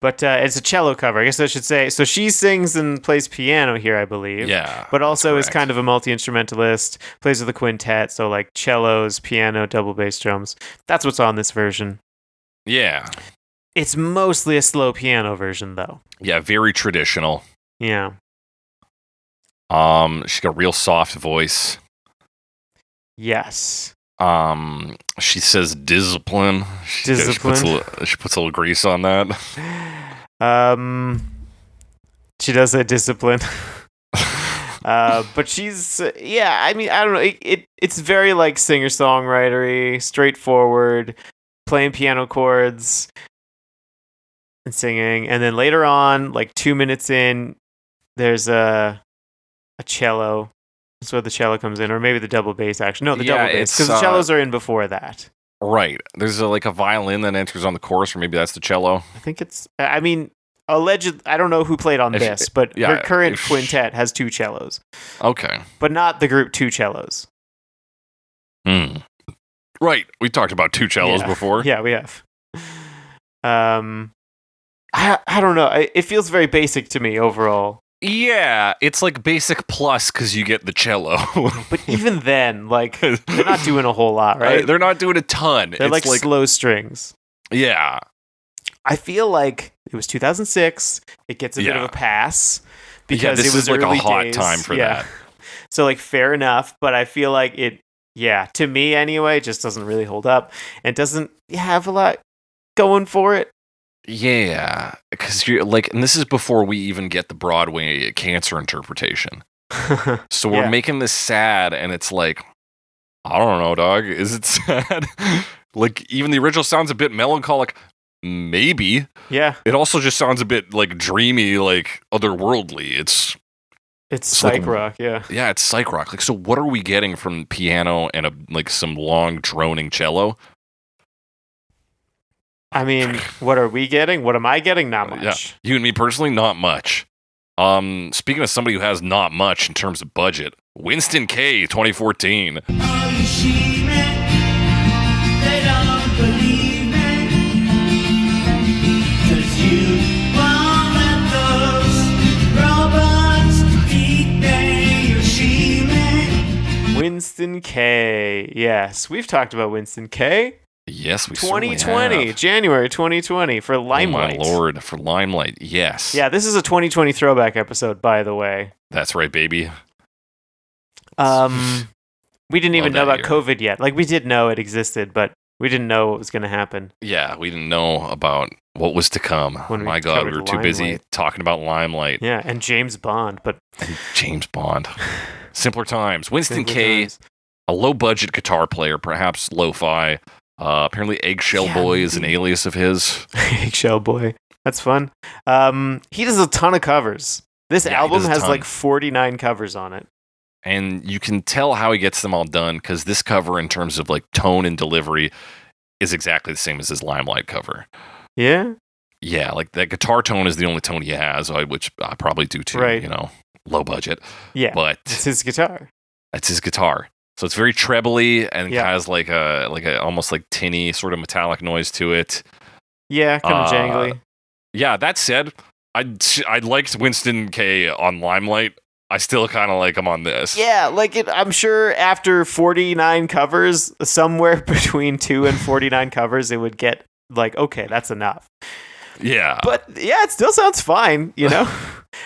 but it's a cello cover. I guess I should say. So she sings and plays piano here, I believe. Yeah, but also is kind of a multi-instrumentalist. Plays with a quintet, so like cellos, piano, double bass drums. That's what's on this version. Yeah. It's mostly a slow piano version, though. Yeah, very traditional. Yeah. She's got a real soft voice. Yes. She says discipline. She puts a little grease on that. She does say discipline. But she's I mean, I don't know. It's very like singer-songwritery, straightforward, playing piano chords and singing, and then later on, like 2 minutes in, there's a cello. That's where the cello comes in, or maybe the double bass, actually. No, the double bass, because the cellos are in before that. Right. There's a violin that enters on the chorus, or maybe that's the cello. I think it's... I mean, alleged. I don't know who played on this, but her current if- quintet has 2 cellos, Okay. but not the group 2 cellos. Right. We talked about 2 cellos before. Yeah, we have. I don't know. It feels very basic to me overall. Yeah, it's like basic plus because you get the cello. But even then, like, they're not doing a whole lot, right? They're not doing a ton. They're it's like slow strings. Yeah. I feel like it was 2006. It gets a bit of a pass because this it was is like early a hot days. time for that. So like fair enough, but I feel like it, to me anyway, it just doesn't really hold up and doesn't have a lot going for it. Yeah, because you're like, and this is before we even get the Broadway Cancer interpretation. So we're making this sad, and it's like, I don't know, dog. Is it sad? Like, even the original sounds a bit melancholic. Maybe. Yeah. It also just sounds a bit like dreamy, like otherworldly. It's psych rock, yeah. Yeah, it's psych rock. Like, so what are we getting from piano and some long droning cello? I mean, what are we getting? What am I getting? Not much. Yeah. You and me personally, not much. Speaking of somebody who has not much in terms of budget, Winston K, 2014. They don't believe me, 'cause you won't let those robots defeat me, Yoshimi. Winston K. Yes, we've talked about Winston K. Yes, we 2020, certainly have. January 2020 for Limelight. Oh my lord, for Limelight, yes. Yeah, this is a 2020 throwback episode, by the way. That's right, baby. We didn't even know that about year. COVID yet. Like, we did know it existed, but we didn't know what was going to happen. Yeah, we didn't know about what was to come. When we My God, we covered were too busy Limelight. talking about Limelight Yeah, and James Bond, but and James Bond. Simpler times. Winston Simpler K, times. a low-budget guitar player, perhaps lo-fi. Apparently, Eggshell Boy is an alias of his. Eggshell Boy. That's fun. He does a ton of covers. This Yeah, he album does a has ton. like 49 covers on it. And you can tell how he gets them all done because this cover, in terms of like tone and delivery, is exactly the same as his Limelight cover. Yeah? Yeah, like that guitar tone is the only tone he has, which I probably do too. Right. You know, low budget. Yeah. But It's his guitar. that's his guitar. So it's very trebly and Yeah. has like a almost like tinny sort of metallic noise to it. Yeah, kind of jangly. Yeah, that said, I liked Winston K on Limelight. I still kind of like him on this. Yeah, like I'm sure after 49 covers, somewhere between 2 and 49 covers, it would get like, okay, that's enough. Yeah. But yeah, it still sounds fine, you know?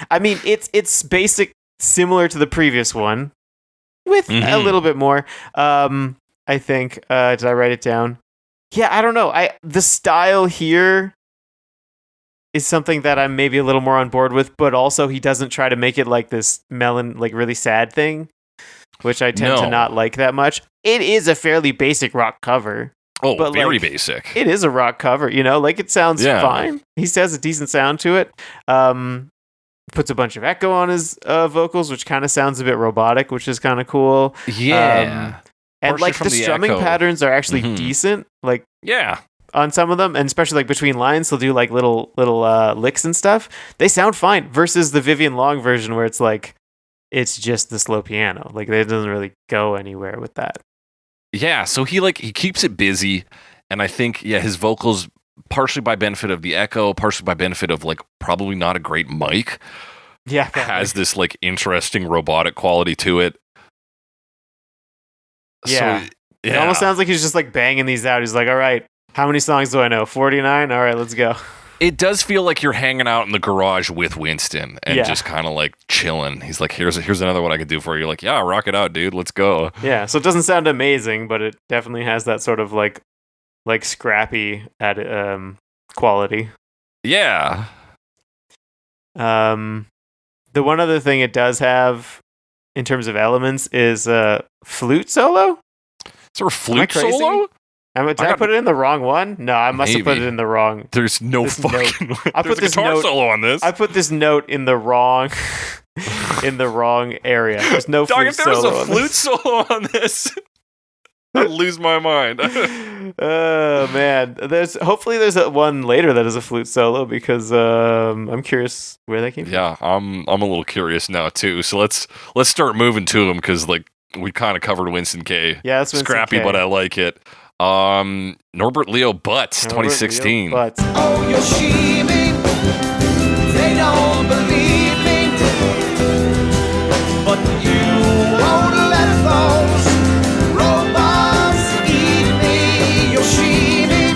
I mean, it's basic, similar to the previous one, with a little bit more. I think. Did I write it down? Yeah, I don't know. The style here is something that I'm maybe a little more on board with, but also he doesn't try to make it like this like really sad thing, which I tend to not like that much. It is a fairly basic rock cover. Oh, but very like, basic. It is a rock cover, you know, like it sounds fine. He has a decent sound to it. Puts a bunch of echo on his vocals, which kind of sounds a bit robotic, which is kind of cool. Yeah. And Partially like from the the strumming echo. patterns are actually decent, like Yeah. on some of them, and especially like between lines, they'll do like little licks and stuff. They sound fine versus the Vyvienne Long version where it's like it's just the slow piano. Like it doesn't really go anywhere with that. Yeah, so he keeps it busy, and I think his vocals, partially by benefit of the echo, partially by benefit of like probably not a great mic, Yeah, has this like interesting robotic quality to it. Yeah. So, It almost sounds like he's just like banging these out. He's like, all right, how many songs do I know? 49? All right, let's go. It does feel like you're hanging out in the garage with Winston and Yeah. just kind of like chilling. He's like, here's another one I could do for you. You're like, yeah, rock it out, dude. Let's go. Yeah, so it doesn't sound amazing, but it definitely has that sort of like scrappy quality. Yeah. The one other thing it does have in terms of elements is a flute solo. Is there a Am I flute crazy? solo? Did I put it in the wrong one? No, I must have put Maybe. it in the wrong. There's no This fucking way. I There's put a this guitar note- solo on this. I put this note in the wrong in the wrong area. There's no Dog, flute if there was solo a on flute this. solo on this, I'd lose my mind. Oh man, hopefully there's one later that is a flute solo because I'm curious where that came from. Yeah, I'm a little curious now too. So let's start moving to him because like we kind of covered Winston K. Yeah, that's Winston scrappy, K. but I like it. Norbert Leo Butz, 2016. Butz. Oh, Yoshimi, they don't believe me, but you won't let those robots eat me. Yoshimi,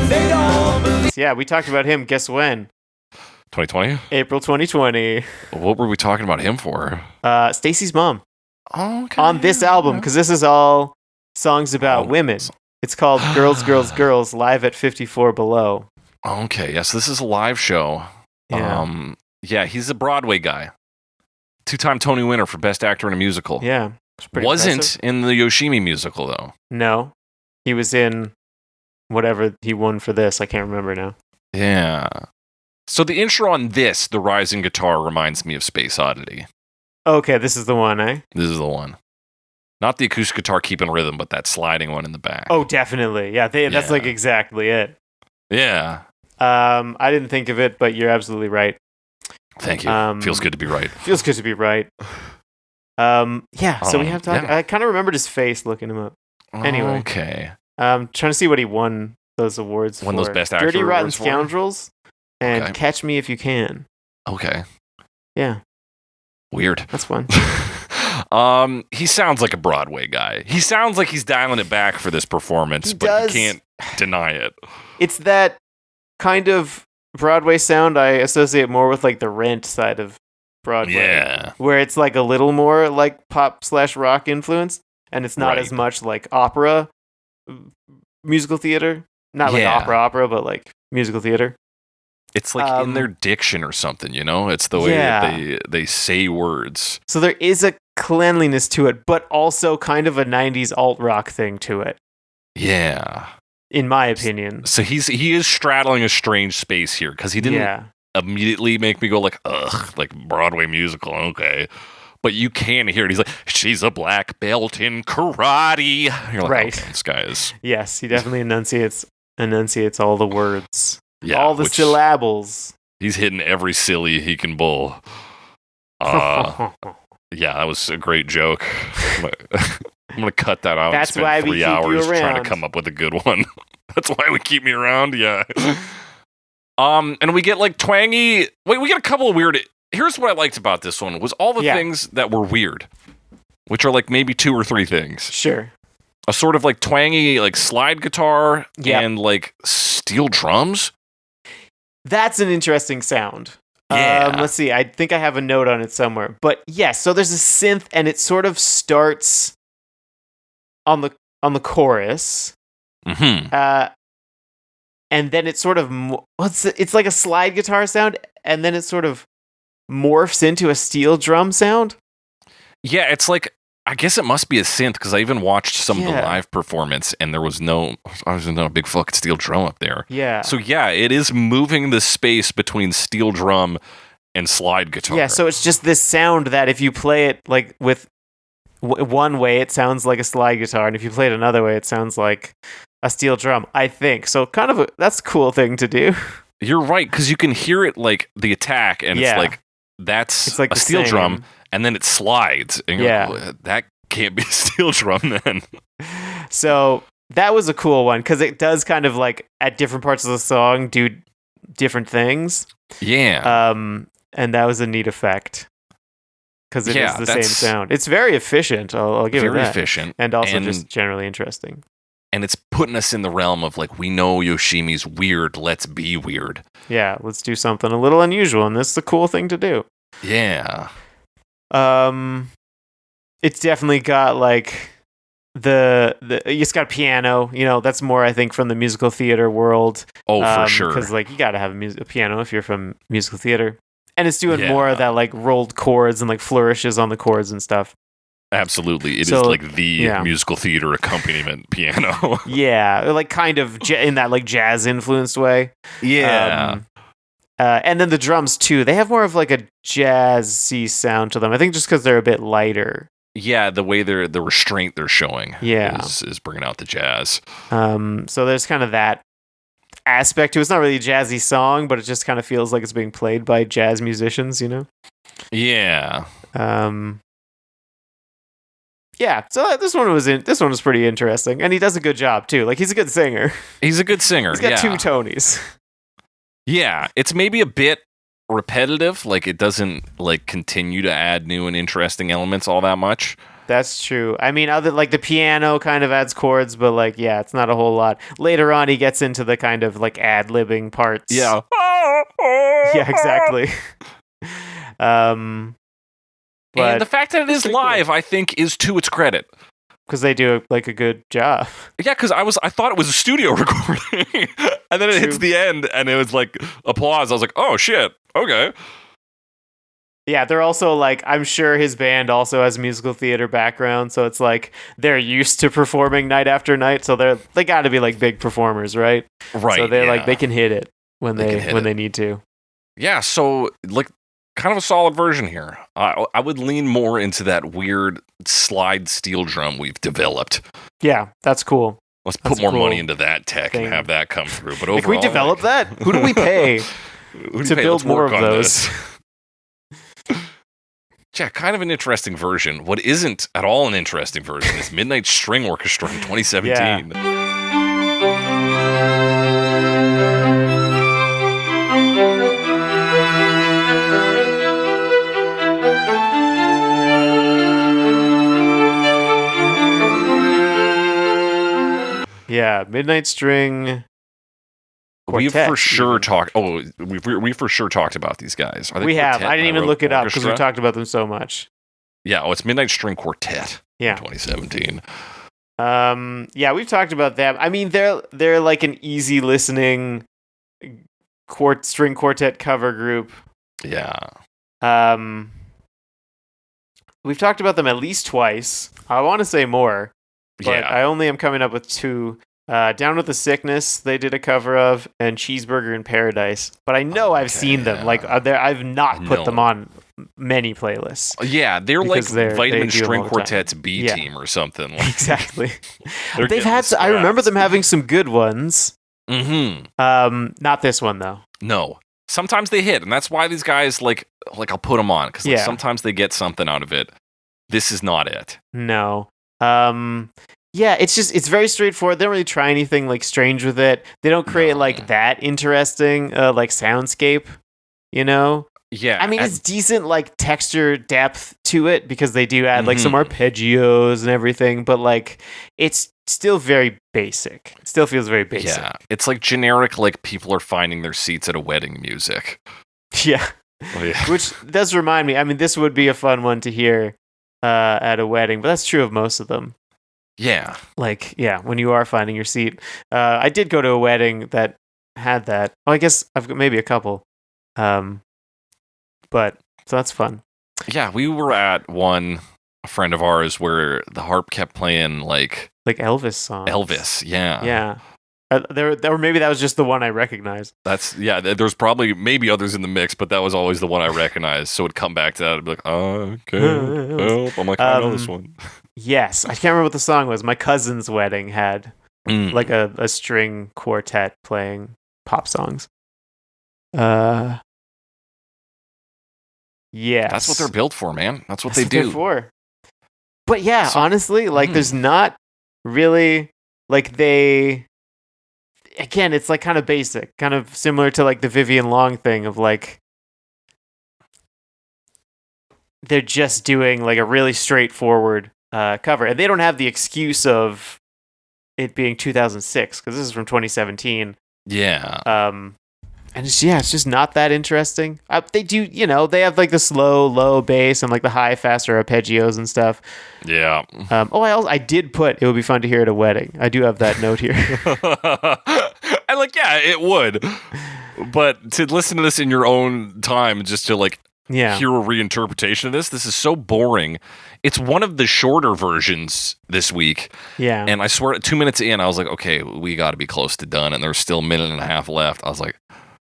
they don't believe. Yeah, we talked about him. Guess when? 2020. April 2020. What were we talking about him for? Stacy's mom Okay. on this album because this is all songs about women. It's called Girls, Girls, Girls, live at 54 Below. Okay, yes, this is a live show. Yeah. Yeah, he's a Broadway guy. 2-time Tony winner for Best Actor in a Musical. Yeah. It's pretty Wasn't impressive. in the Yoshimi musical, though. No. He was in whatever he won for this. I can't remember now. Yeah. So the intro on this, the rising guitar, reminds me of Space Oddity. Okay, this is the one, eh? This is the one. Not the acoustic guitar keeping rhythm, but that sliding one in the back. Oh, definitely. Yeah, that's Yeah. like exactly it. Yeah. I didn't think of it, but you're absolutely right. Thank you. Feels good to be right. Feels good to be right. Yeah, so we have talked. Yeah. I kind of remembered his face looking him up. Anyway. Okay. Trying to see what he won those awards Won for. those Best Actor Dirty Rotten awards for? Scoundrels and Okay. Catch Me If You Can. Okay. Yeah, Weird. that's fun. He sounds like a Broadway guy. He sounds like he's dialing it back for this performance, He but does. you can't deny it. It's that kind of Broadway sound I associate more with like the Rent side of Broadway. Yeah. Where it's like a little more like pop/rock influenced and it's not Right. as much like opera musical theater. Not like Yeah. opera, but like musical theater. It's like in their diction or something, you know? It's the way that they say words. So there is a cleanliness to it, but also kind of a 90s alt rock thing to it, Yeah. in my opinion. So he is straddling a strange space here because he didn't Yeah. immediately make me go like, ugh, like Broadway musical, okay. But you can hear it. He's like, she's a black belt in karate. You're like, Right. okay, this guy is. Yes, he definitely enunciates all the words. Yeah, all the which- syllables. He's hitting every silly he can bull. Yeah, that was a great joke. I'm gonna cut that out. That's and spend why we 3 keep you hours trying around. to come up with a good one. That's why we keep me around. Yeah. And we get like twangy. Wait, we get a couple of weird. Here's what I liked about this one was all the Yeah. things that were weird, which are like maybe 2 or 3 things. Sure. A sort of like twangy like slide guitar Yep. and like steel drums. That's an interesting sound. Yeah. Let's see. I think I have a note on it somewhere. But yes, so there's a synth and it sort of starts on the chorus. Mm-hmm. And then it sort of it's like a slide guitar sound and then it sort of morphs into a steel drum sound. Yeah, it's like I guess it must be a synth because I even watched some of the Yeah. live performance and there was no big fucking steel drum up there. Yeah. So yeah, it is moving the space between steel drum and slide guitar. Yeah, so it's just this sound that if you play it like with one way, it sounds like a slide guitar, and if you play it another way, it sounds like a steel drum. I think so. Kind of that's a cool thing to do. You're right because you can hear it like the attack, and Yeah. it's like that's It's like a the steel same. drum, and then it slides. And you're Yeah. like, "Well, that can't be a steel drum then. So that was a cool one because it does kind of like at different parts of the song do different things. Yeah. And that was a neat effect because it is Yeah, the same that's- sound. It's very efficient. I'll give it Very that. efficient. And also And- just generally interesting. And it's putting us in the realm of like, we know Yoshimi's weird, let's be weird. Yeah, let's do something a little unusual, and this is a cool thing to do. Yeah. It's definitely got like it's got piano. You know, that's more I think from the musical theater world. Oh, for sure. Because like you got to have a piano if you're from musical theater, and it's doing Yeah. more of that like rolled chords and like flourishes on the chords and stuff. Absolutely. It is So, like the yeah. musical theater accompaniment piano. Yeah, like kind of in that like jazz influenced way. And then the drums too. They have more of like a jazzy sound to them. I think just because they're a bit lighter. Yeah, the way the restraint they're showing is bringing out the jazz. So there's kind of that aspect to it. It's not really a jazzy song, but it just kind of feels like it's being played by jazz musicians, you know? Yeah. Yeah, so this one was pretty interesting, and he does a good job too. Like, he's a good singer. He's a good singer. He's got 2 Tonys. Yeah, it's maybe a bit repetitive. Like, it doesn't like continue to add new and interesting elements all that much. That's true. I mean, other like the piano kind of adds chords, but like, yeah, it's not a whole lot. Later on, he gets into the kind of like ad-libbing parts. Yeah. Yeah, exactly. But and the fact that it is live, cool. I think, is to its credit. Because they do a good job. Yeah, because I thought it was a studio recording, and then it hits the end, and it was like applause. I was like, oh shit, okay. Yeah, they're also like, I'm sure his band also has a musical theater background, so it's like they're used to performing night after night, so they got to be like big performers, right? Right. So they're like they can hit it when they need to. Yeah, so like kind of a solid version here. I would lean more into that weird slide steel drum we've developed. Yeah, that's cool. Let's put more money into that tech and have that come through. But overall, can we develop that? Who do we pay to build more of those? Yeah, kind of an interesting version. What isn't at all an interesting version is Midnite String Orchestra in 2017. Yeah, Midnite String Quartet. We've for sure talked. Oh, we for sure talked about these guys. We have. I didn't even look it up because we talked about them so much. Yeah. Oh, it's Midnite String Quartet. Yeah. 2017. Yeah, we've talked about them. I mean, they're like an easy listening string quartet cover group. Yeah. We've talked about them at least twice. I want to say more, but yeah. I only am coming up with 2. Down with the Sickness, they did a cover of, and Cheeseburger in Paradise. But I know I've seen them. Like, I've not put them on many playlists. Yeah, they're like Vitamin String Quartet's B team or something. Like, exactly. They've had. I remember them having some good ones. Mm-hmm. Not this one though. No. Sometimes they hit, and that's why these guys like I'll put them on because sometimes they get something out of it. This is not it. No. Yeah, it's very straightforward. They don't really try anything like strange with it. They don't create like that interesting like soundscape, you know? Yeah. I mean, it's decent like texture depth to it because they do add like some arpeggios and everything, but like it's still very basic. It still feels very basic. Yeah. It's like generic like people are finding their seats at a wedding music. Yeah. Oh, yeah. Which does remind me, I mean, this would be a fun one to hear at a wedding, but that's true of most of them. Yeah. Like, yeah, when you are finding your seat. I did go to a wedding that had that. Oh, I guess I've got maybe a couple. But, so that's fun. Yeah, we were at one, a friend of ours, where the harp kept playing like Elvis songs. Elvis, yeah. Yeah. Or maybe that was just the one I recognized. There's probably maybe others in the mix, but that was always the one I recognized. So it'd come back to that and be like, oh, okay. Well, I'm like, I know this one. Yes. I can't remember what the song was. My cousin's wedding had like a string quartet playing pop songs. Yes. That's what they're built for, man. That's what they do. They're for. But yeah, honestly, like there's not really like again, it's like kind of basic, kind of similar to like the Vyvienne Long thing of like they're just doing like a really straightforward cover, and they don't have the excuse of it being 2006 because this is from 2017. Yeah. And it's just not that interesting. They do, they have like the slow, low bass and like the high, faster arpeggios and stuff. Yeah. I did put, it would be fun to hear at a wedding. I do have that note here. And like, yeah, it would. But to listen to this in your own time, just to like hear a reinterpretation of this is so boring. It's one of the shorter versions this week. Yeah. And I swear, 2 minutes in, I was like, okay, we got to be close to done. And there's still a minute and a half left. I was like,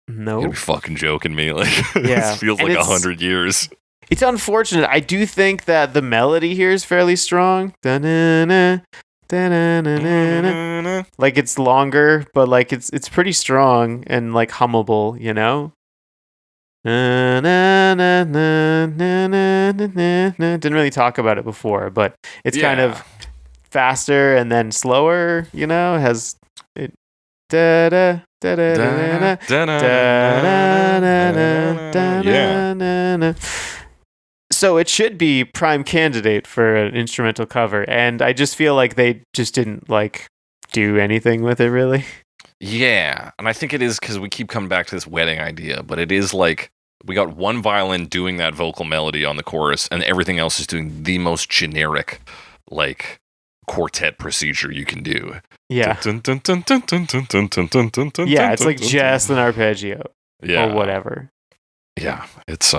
no, you're fucking joking me. Like, this feels like 100 years. It's unfortunate. I do think that the melody here is fairly strong. Da-na-na, da-na-na-na-na. Like it's longer, but like it's pretty strong and like hummable, you know? Didn't really talk about it before, but it's kind of faster and then slower, you know? It has it da da da da da da da. So it should be prime candidate for an instrumental cover, and I just feel like they just didn't like do anything with it really. Yeah, and I think it is because we keep coming back to this wedding idea, but it is like we got one violin doing that vocal melody on the chorus, and everything else is doing the most generic, like, quartet procedure you can do. Yeah. Yeah, it's like just an arpeggio. Yeah. Or whatever. Yeah, it's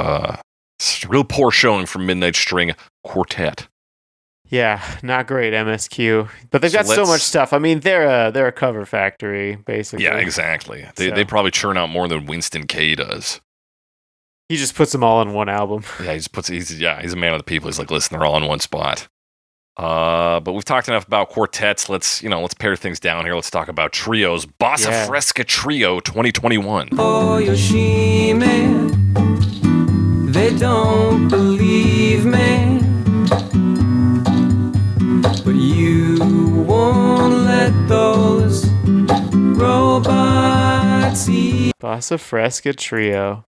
real poor showing from Midnite String Quartet. Yeah, not great MSQ, but they've got so much stuff. I mean, they're a cover factory basically. Yeah, exactly. They probably churn out more than Winston K does. He just puts them all in one album. Yeah, he's a man of the people. He's like, listen, they're all in one spot. But we've talked enough about quartets. Let's pare things down here. Let's talk about trios. Bossa Fresca Trio 2021. Oh, Yoshimi, they don't believe me, but you won't let those robots eat. Bossa Fresca Trio.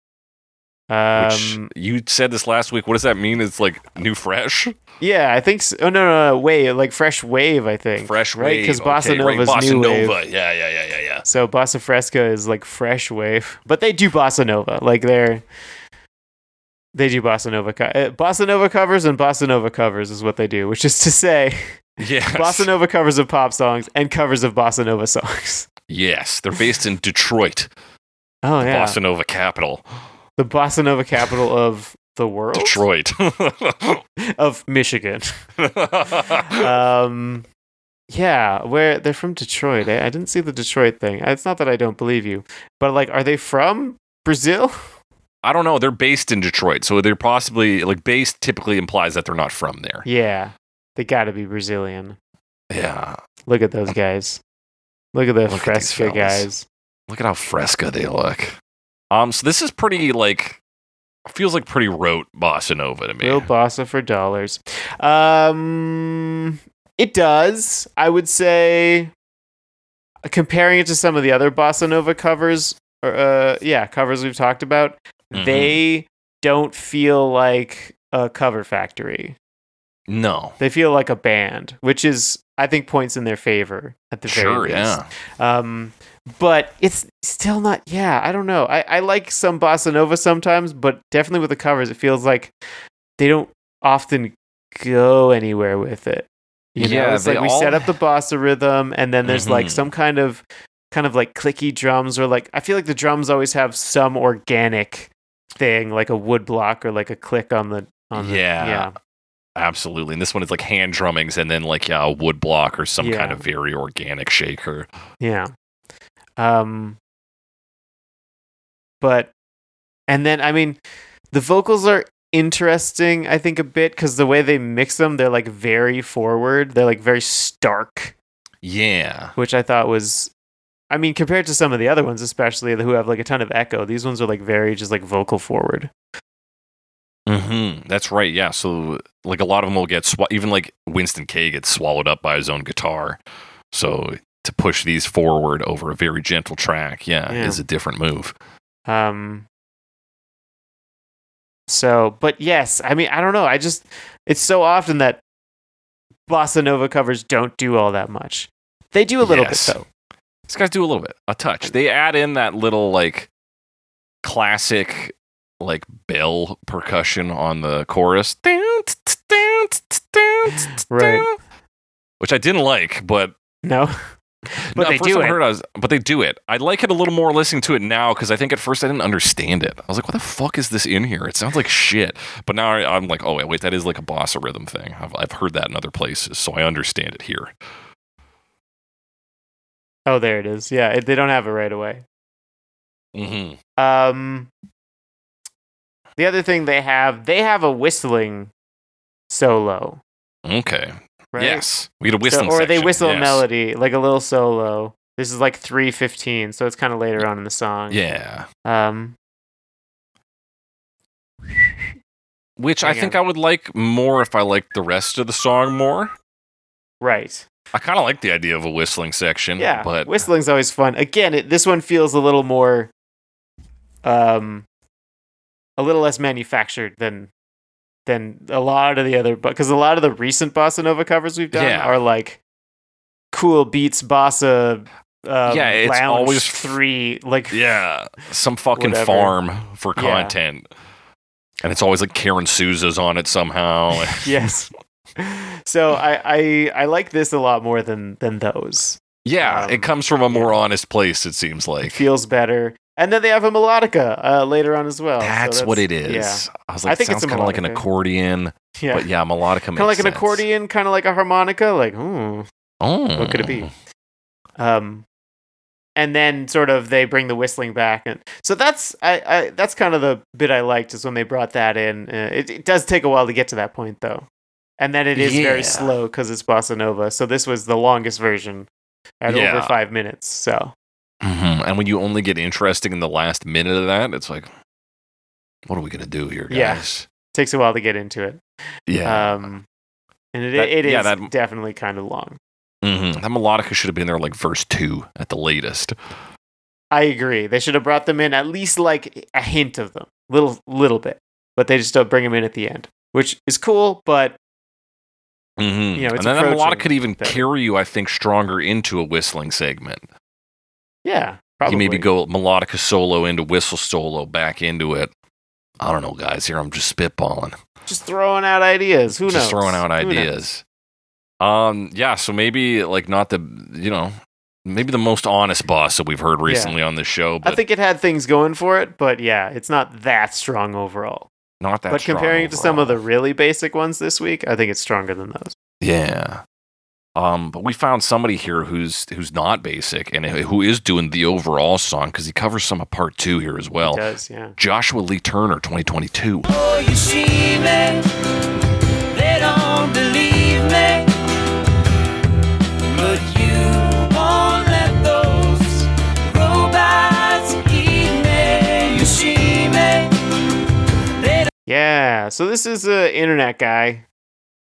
Which you said this last week. What does that mean? It's like new fresh? Yeah, I think so. Oh, no, wave, like fresh wave, I think. Fresh right? wave. Because Bossa Nova's Bossa new Nova. wave. Yeah. So Bossa Fresca is like fresh wave. But they do Bossa Nova. Like they do Bossa Nova. Bossa Nova covers and Bossa Nova covers is what they do, which is to say yes. Bossa Nova covers of pop songs and covers of Bossa Nova songs. Yes, they're based in Detroit. Oh, yeah. Bossa Nova capital. The Bossa Nova capital of the world? Detroit. Of Michigan. Yeah, where they're from Detroit. I didn't see the Detroit thing. It's not that I don't believe you, but like, are they from Brazil? I don't know. They're based in Detroit, so they're possibly like based. Typically implies that they're not from there. Yeah, they got to be Brazilian. Yeah. Look at those guys. Look at the Fresca guys. Look at how Fresca they look. So this is pretty feels like pretty rote Bossa Nova to me. Real Bossa for dollars. It does. I would say, comparing it to some of the other Bossa Nova covers, covers we've talked about, they don't feel like a cover factory. No. They feel like a band, which is, I think, points in their favor at the very least. Yeah. But it's still not, I don't know. I like some Bossa Nova sometimes, but definitely with the covers, it feels like they don't often go anywhere with it. You know, it's like we set up the Bossa rhythm, and then there's like some kind of like clicky drums, or like, I feel like the drums always have some organic thing, like a wood block or like a click on the yeah. Absolutely. And this one is like hand drummings and then like a wood block or some kind of very organic shaker. Yeah. But, and then, I mean, the vocals are interesting, I think, a bit, because the way they mix them, they're like very forward. They're like very stark. Yeah. Which I thought was, I mean, compared to some of the other ones, especially who have like a ton of echo, these ones are like very just like vocal forward. That's right. Yeah. So like a lot of them will get even like Winston K gets swallowed up by his own guitar. So to push these forward over a very gentle track, is a different move. So, but yes, I mean, I don't know. It's so often that Bossa Nova covers don't do all that much. They do a little bit though. These guys do a little bit, a touch. They add in that little like classic like bell percussion on the chorus. Right. Which I didn't like, but no. But they do it. But they do it. I like it a little more listening to it now, because I think at first I didn't understand it. I was like, what the fuck is this in here? It sounds like shit. But now I'm like, oh, wait, that is like a bossa rhythm thing. I've heard that in other places, so I understand it here. Oh, there it is. Yeah, they don't have it right away. The other thing they have a whistling solo. Okay. Right? Yes. We get a whistling or section. they whistle a yes. melody, like a little solo. This is like 3:15, so it's kind of later on in the song. Yeah. Which I think I would like more if I liked the rest of the song more. Right. I kind of like the idea of a whistling section. Yeah, but whistling's always fun. Again, this one feels a little more, a little less manufactured than a lot of the other, because a lot of the recent bossa nova covers we've done are like cool beats bossa. It's lounge always 3 some fucking whatever. farm for content, and it's always like Karen Souza's on it somehow. Yes. So I like this a lot more than those. Yeah, it comes from a more honest place. It seems like it feels better. And then they have a melodica later on as well. That's what it is. Yeah. I was like, I think it sounds kind of like an accordion. Yeah. But yeah, melodica makes kind of like sense. an accordion, kind of like a harmonica. Like, what could it be? And then sort of they bring the whistling back, and so that's kind of the bit I liked is when they brought that in. It does take a while to get to that point though, and then it is very slow because it's bossa nova. So this was the longest version at over 5 minutes. So, and when you only get interesting in the last minute of that, it's like, what are we gonna do here, guys? Yeah, takes a while to get into it. Yeah, and it is definitely kind of long. That melodica should have been there like verse 2 at the latest. I agree. They should have brought them in at least like a hint of them, little bit, but they just don't bring them in at the end, which is cool. But it's and then that melodica could even carry you, I think, stronger into a whistling segment. Yeah, probably. You maybe go melodica solo into whistle solo, back into it. I don't know, guys. Here I'm just spitballing, just throwing out ideas. Who knows? Just throwing out ideas. So maybe like not maybe the most honest boss that we've heard recently on this show. But I think it had things going for it, but yeah, it's not that strong overall. Not that but strong comparing overall. It to some of the really basic ones this week, I think it's stronger than those. Yeah. But we found somebody here who's not basic and who is doing the overall song because he covers some of part 2 here as well. He does, yeah. Joshua Lee Turner, 2022. Oh, Yoshimi, they don't believe me. But you won't let those robots eat me, Yoshimi. Yeah, so this is an internet guy.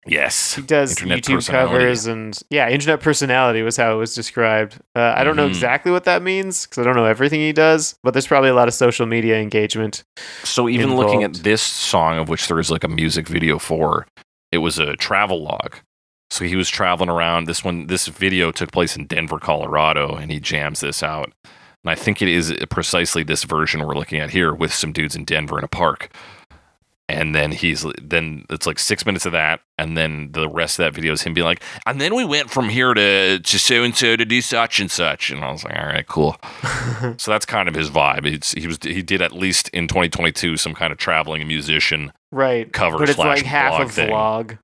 Yes. He does YouTube covers and internet personality was how it was described. I don't know exactly what that means because I don't know everything he does, but there's probably a lot of social media engagement. So even looking at this song, of which there is like a music video for, it was a travel log. So he was traveling around. This video took place in Denver, Colorado, and he jams this out. And I think it is precisely this version we're looking at here with some dudes in Denver in a park. And then it's like 6 minutes of that, and then the rest of that video is him being like, and then we went from here to so and so to do such and such, and I was like, all right, cool. So that's kind of his vibe. He did at least in 2022 some kind of traveling musician cover, but it's like half vlog a vlog.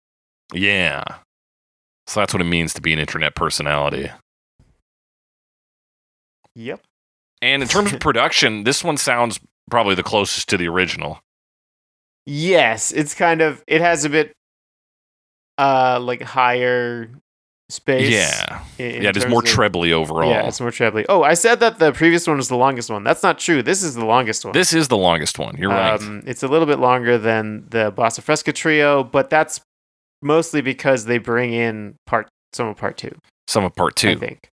Yeah, so that's what it means to be an internet personality. Yep. And in terms of production, this one sounds probably the closest to the original. Yes, it's it has a bit like higher space. Yeah. It is more trebly overall. Yeah, it's more trebly. Oh, I said that the previous one was the longest one. That's not true. This is the longest one. This is the longest one. You're right. It's a little bit longer than the Bossa Fresca trio, but that's mostly because they bring in some of part 2. Some of part 2. I think.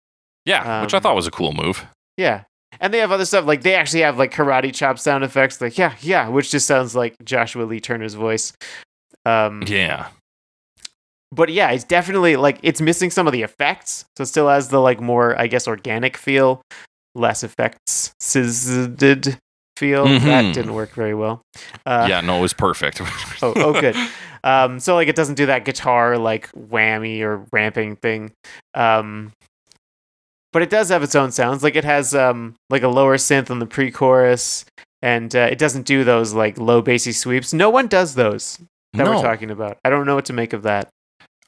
Yeah, which I thought was a cool move. Yeah. And they have other stuff, like they actually have like karate chop sound effects, like yeah, which just sounds like Joshua Lee Turner's voice. Yeah. But yeah, it's definitely like it's missing some of the effects, so it still has the like more, I guess, organic feel, less effects sizzed feel. That didn't work very well. It was perfect. oh, good. So like it doesn't do that guitar like whammy or ramping thing. But it does have its own sounds. Like it has like a lower synth on the pre-chorus, and it doesn't do those like low bassy sweeps. No one does those that we're talking about. I don't know what to make of that.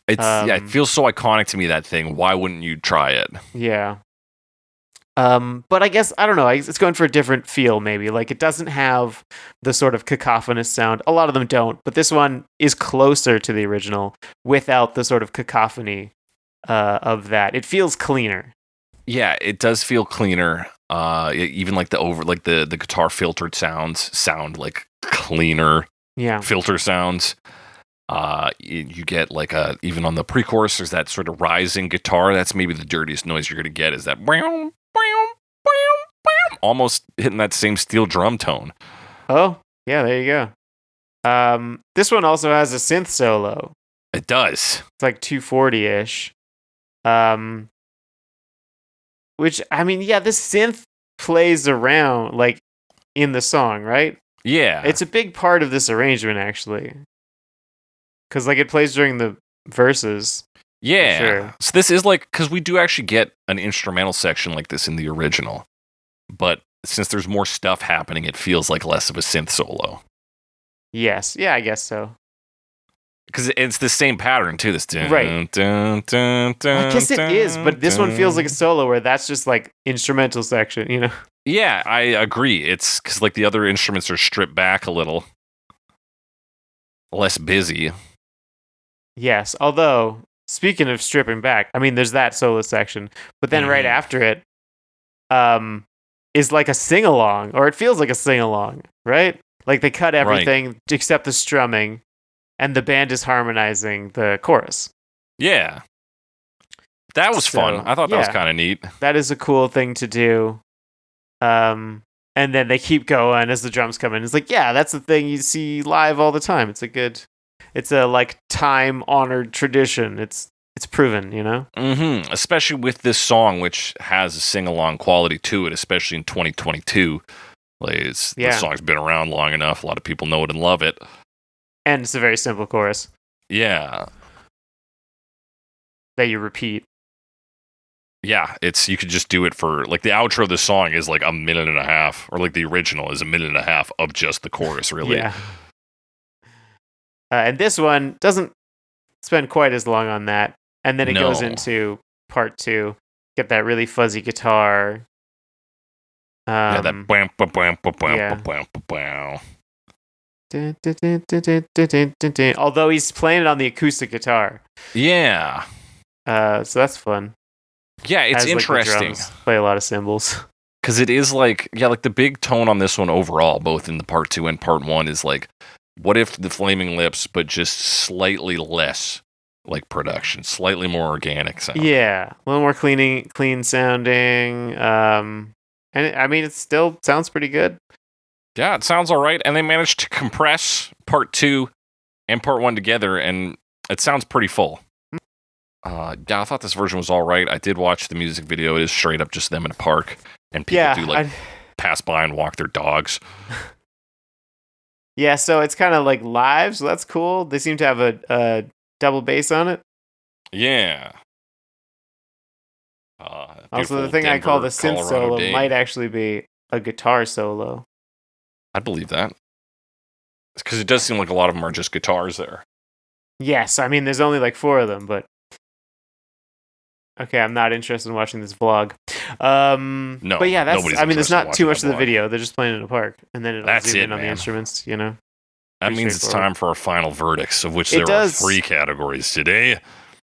It feels so iconic to me, that thing. Why wouldn't you try it? Yeah. But I guess, I don't know, it's going for a different feel, maybe. Like, it doesn't have the sort of cacophonous sound. A lot of them don't, but this one is closer to the original without the sort of cacophony of that. It feels cleaner. Yeah, it does feel cleaner. Even like the guitar filtered sounds sound like cleaner. Yeah. Filter sounds. You get like even on the pre-chorus, there's that sort of rising guitar. That's maybe the dirtiest noise you're gonna get. Is that almost hitting that same steel drum tone. Oh, yeah, there you go. This one also has a synth solo. It does. It's like 240-ish. Which, I mean, yeah, this synth plays around, like, in the song, right? Yeah. It's a big part of this arrangement, actually. Because, like, it plays during the verses. Yeah. Sure. So this is like, because we do actually get an instrumental section like this in the original. But since there's more stuff happening, it feels like less of a synth solo. Yes. Yeah, I guess so. Because it's the same pattern, too. This Right. I guess it is, but this one feels like a solo where that's just like instrumental section, you know? Yeah, I agree. It's because like the other instruments are stripped back a little. Less busy. Yes, although, speaking of stripping back, I mean, there's that solo section, but then right after it is like a sing-along, or it feels like a sing-along, right? Like they cut everything except the strumming, and the band is harmonizing the chorus. Yeah. That was fun. I thought that was kind of neat. That is a cool thing to do. And then they keep going as the drums come in. It's like, yeah, that's the thing you see live all the time. It's a like time-honored tradition. It's proven, you know? Mm-hmm. Especially with this song, which has a sing-along quality to it, especially in 2022. Like, the song's been around long enough. A lot of people know it and love it. And it's a very simple chorus. Yeah. That you repeat. Yeah, you could just do it for, like, the outro of the song is like a minute and a half, or like the original is a minute and a half of just the chorus, really. Yeah. And this one doesn't spend quite as long on that. And then it goes into part 2. Get that really fuzzy guitar. Yeah, that bam, bam, bam, bam, bam, bam, bam. Although he's playing it on the acoustic guitar. Yeah. So that's fun. Yeah, it's interesting. Like, play a lot of cymbals. Because it is like the big tone on this one overall, both in the part 2 and part 1, is like, what if the Flaming Lips, but just slightly less like production, slightly more organic sound. Yeah, a little more clean sounding. And I mean, it still sounds pretty good. Yeah, it sounds all right. And they managed to compress part 2 and part 1 together, and it sounds pretty full. Yeah, I thought this version was all right. I did watch the music video. It is straight up just them in a park, and people do pass by and walk their dogs. Yeah, so it's kind of like live, so that's cool. They seem to have a double bass on it. Yeah. Also, the thing I call the synth solo might actually be a guitar solo. I believe that. Because it does seem like a lot of them are just guitars there. Yes, I mean, there's only like 4 of them, but... Okay, I'm not interested in watching this vlog. No, but yeah, there's not too much of the video. They're just playing in a park, and then it'll zoom in on the instruments, you know? That means it's time for our final verdicts, of which there are 3 categories today.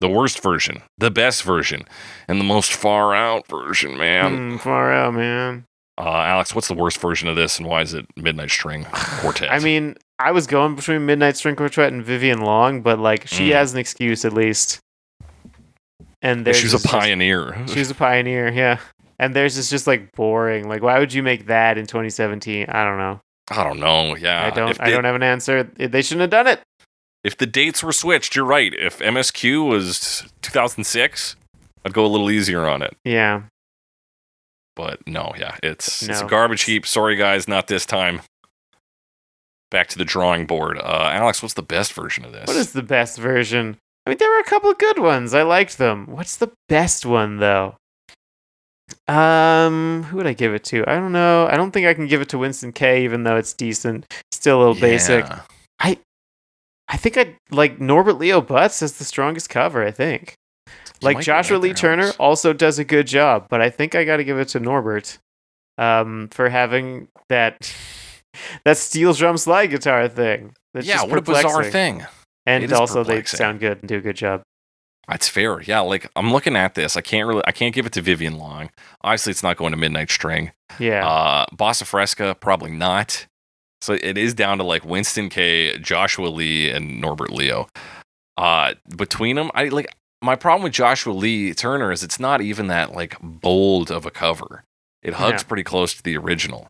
The worst version, the best version, and the most far out version, man. Far out, man. Alex, what's the worst version of this, and why is it Midnite String Quartet? I mean, I was going between Midnite String Quartet and Vyvienne Long, but like she has an excuse at least. And she was a pioneer. She was a pioneer, yeah. And theirs is just like boring. Like, why would you make that in 2017? I don't know. Yeah, I don't have an answer. They shouldn't have done it. If the dates were switched, you're right. If MSQ was 2006, I'd go a little easier on it. Yeah. But no, yeah, it's a garbage heap. Sorry, guys, not this time. Back to the drawing board. Alex, what's the best version of this? What is the best version? I mean, there were a couple of good ones. I liked them. What's the best one, though? Who would I give it to? I don't know. I don't think I can give it to Winston K, even though it's decent. Still a little basic. I think I'd like Norbert Leo Butz as the strongest cover, I think. Like Joshua Lee Turner also does a good job, but I think I got to give it to Norbert for having that steel drum slide guitar thing. That's just what a bizarre thing. And also they sound good and do a good job. That's fair. Yeah, like I'm looking at this. I can't give it to Vyvienne long. Obviously, it's not going to Midnite String. Yeah. Bossa Fresca, probably not. So it is down to like Winston K, Joshua Lee, and Norbert Leo. Between them, my problem with Joshua Lee Turner is it's not even that like bold of a cover. It hugs pretty close to the original,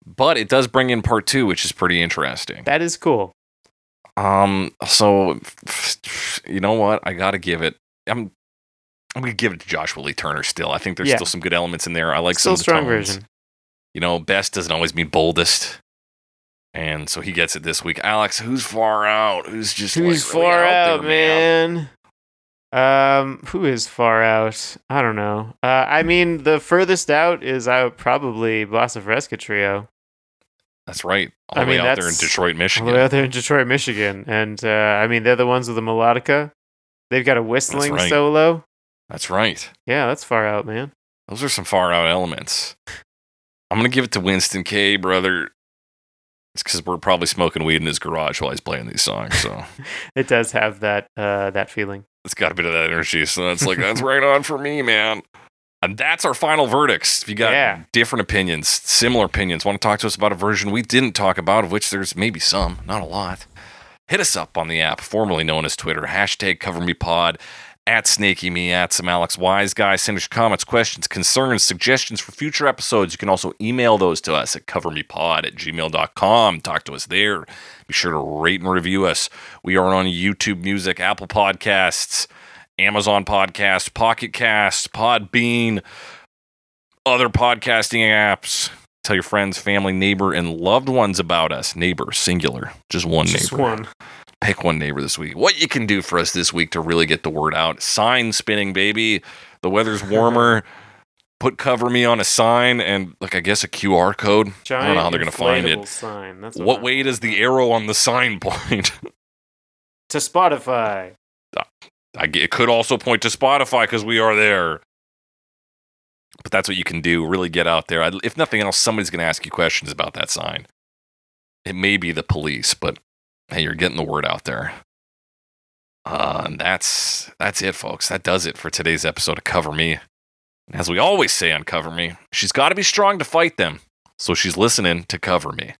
but it does bring in part 2, which is pretty interesting. That is cool. So you know what? I gotta give it. I'm gonna give it to Joshua Lee Turner still. I think there's still some good elements in there. I like still some of the strong tones. version. You know, best doesn't always mean boldest. And so he gets it this week. Alex, who's far out? Who's really far out, there, man? Who is far out? I don't know. I mean, the furthest out is probably Bossa Fresca Trio. That's right. All the way out there in Detroit, Michigan. All the way out there in Detroit, Michigan. And, I mean, they're the ones with the melodica. They've got a whistling solo. That's right. Yeah, that's far out, man. Those are some far out elements. I'm going to give it to Winston K, brother. It's because we're probably smoking weed in his garage while he's playing these songs. So it does have that feeling. It's got a bit of that energy. So that's right on for me, man. And that's our final verdicts. If you got different opinions, similar opinions, want to talk to us about a version we didn't talk about, of which there's maybe some, not a lot, hit us up on the app, formerly known as Twitter, #CoverMePod, @SnakeyMe, @SomeAlexWiseGuy. Send us your comments, questions, concerns, suggestions for future episodes. You can also email those to us at covermepod@gmail.com. Talk to us there. Be sure to rate and review us. We are on YouTube Music, Apple Podcasts, Amazon Podcast, Pocket Cast, Podbean, other podcasting apps. Tell your friends, family, neighbor, and loved ones about us. Neighbor, singular. Just one neighbor. Just one. Pick one neighbor this week. What you can do for us this week to really get the word out. Sign spinning, baby. The weather's warmer. Put Cover Me on a sign and, I guess a QR code. Giant I don't know how they're going to find it. Sign. That's what way does the arrow on the sign point? To Spotify. It could also point to Spotify because we are there. But that's what you can do. Really get out there. If nothing else, somebody's going to ask you questions about that sign. It may be the police, but hey, you're getting the word out there. And that's it, folks. That does it for today's episode of Cover Me. As we always say on Cover Me, she's got to be strong to fight them. So she's listening to Cover Me.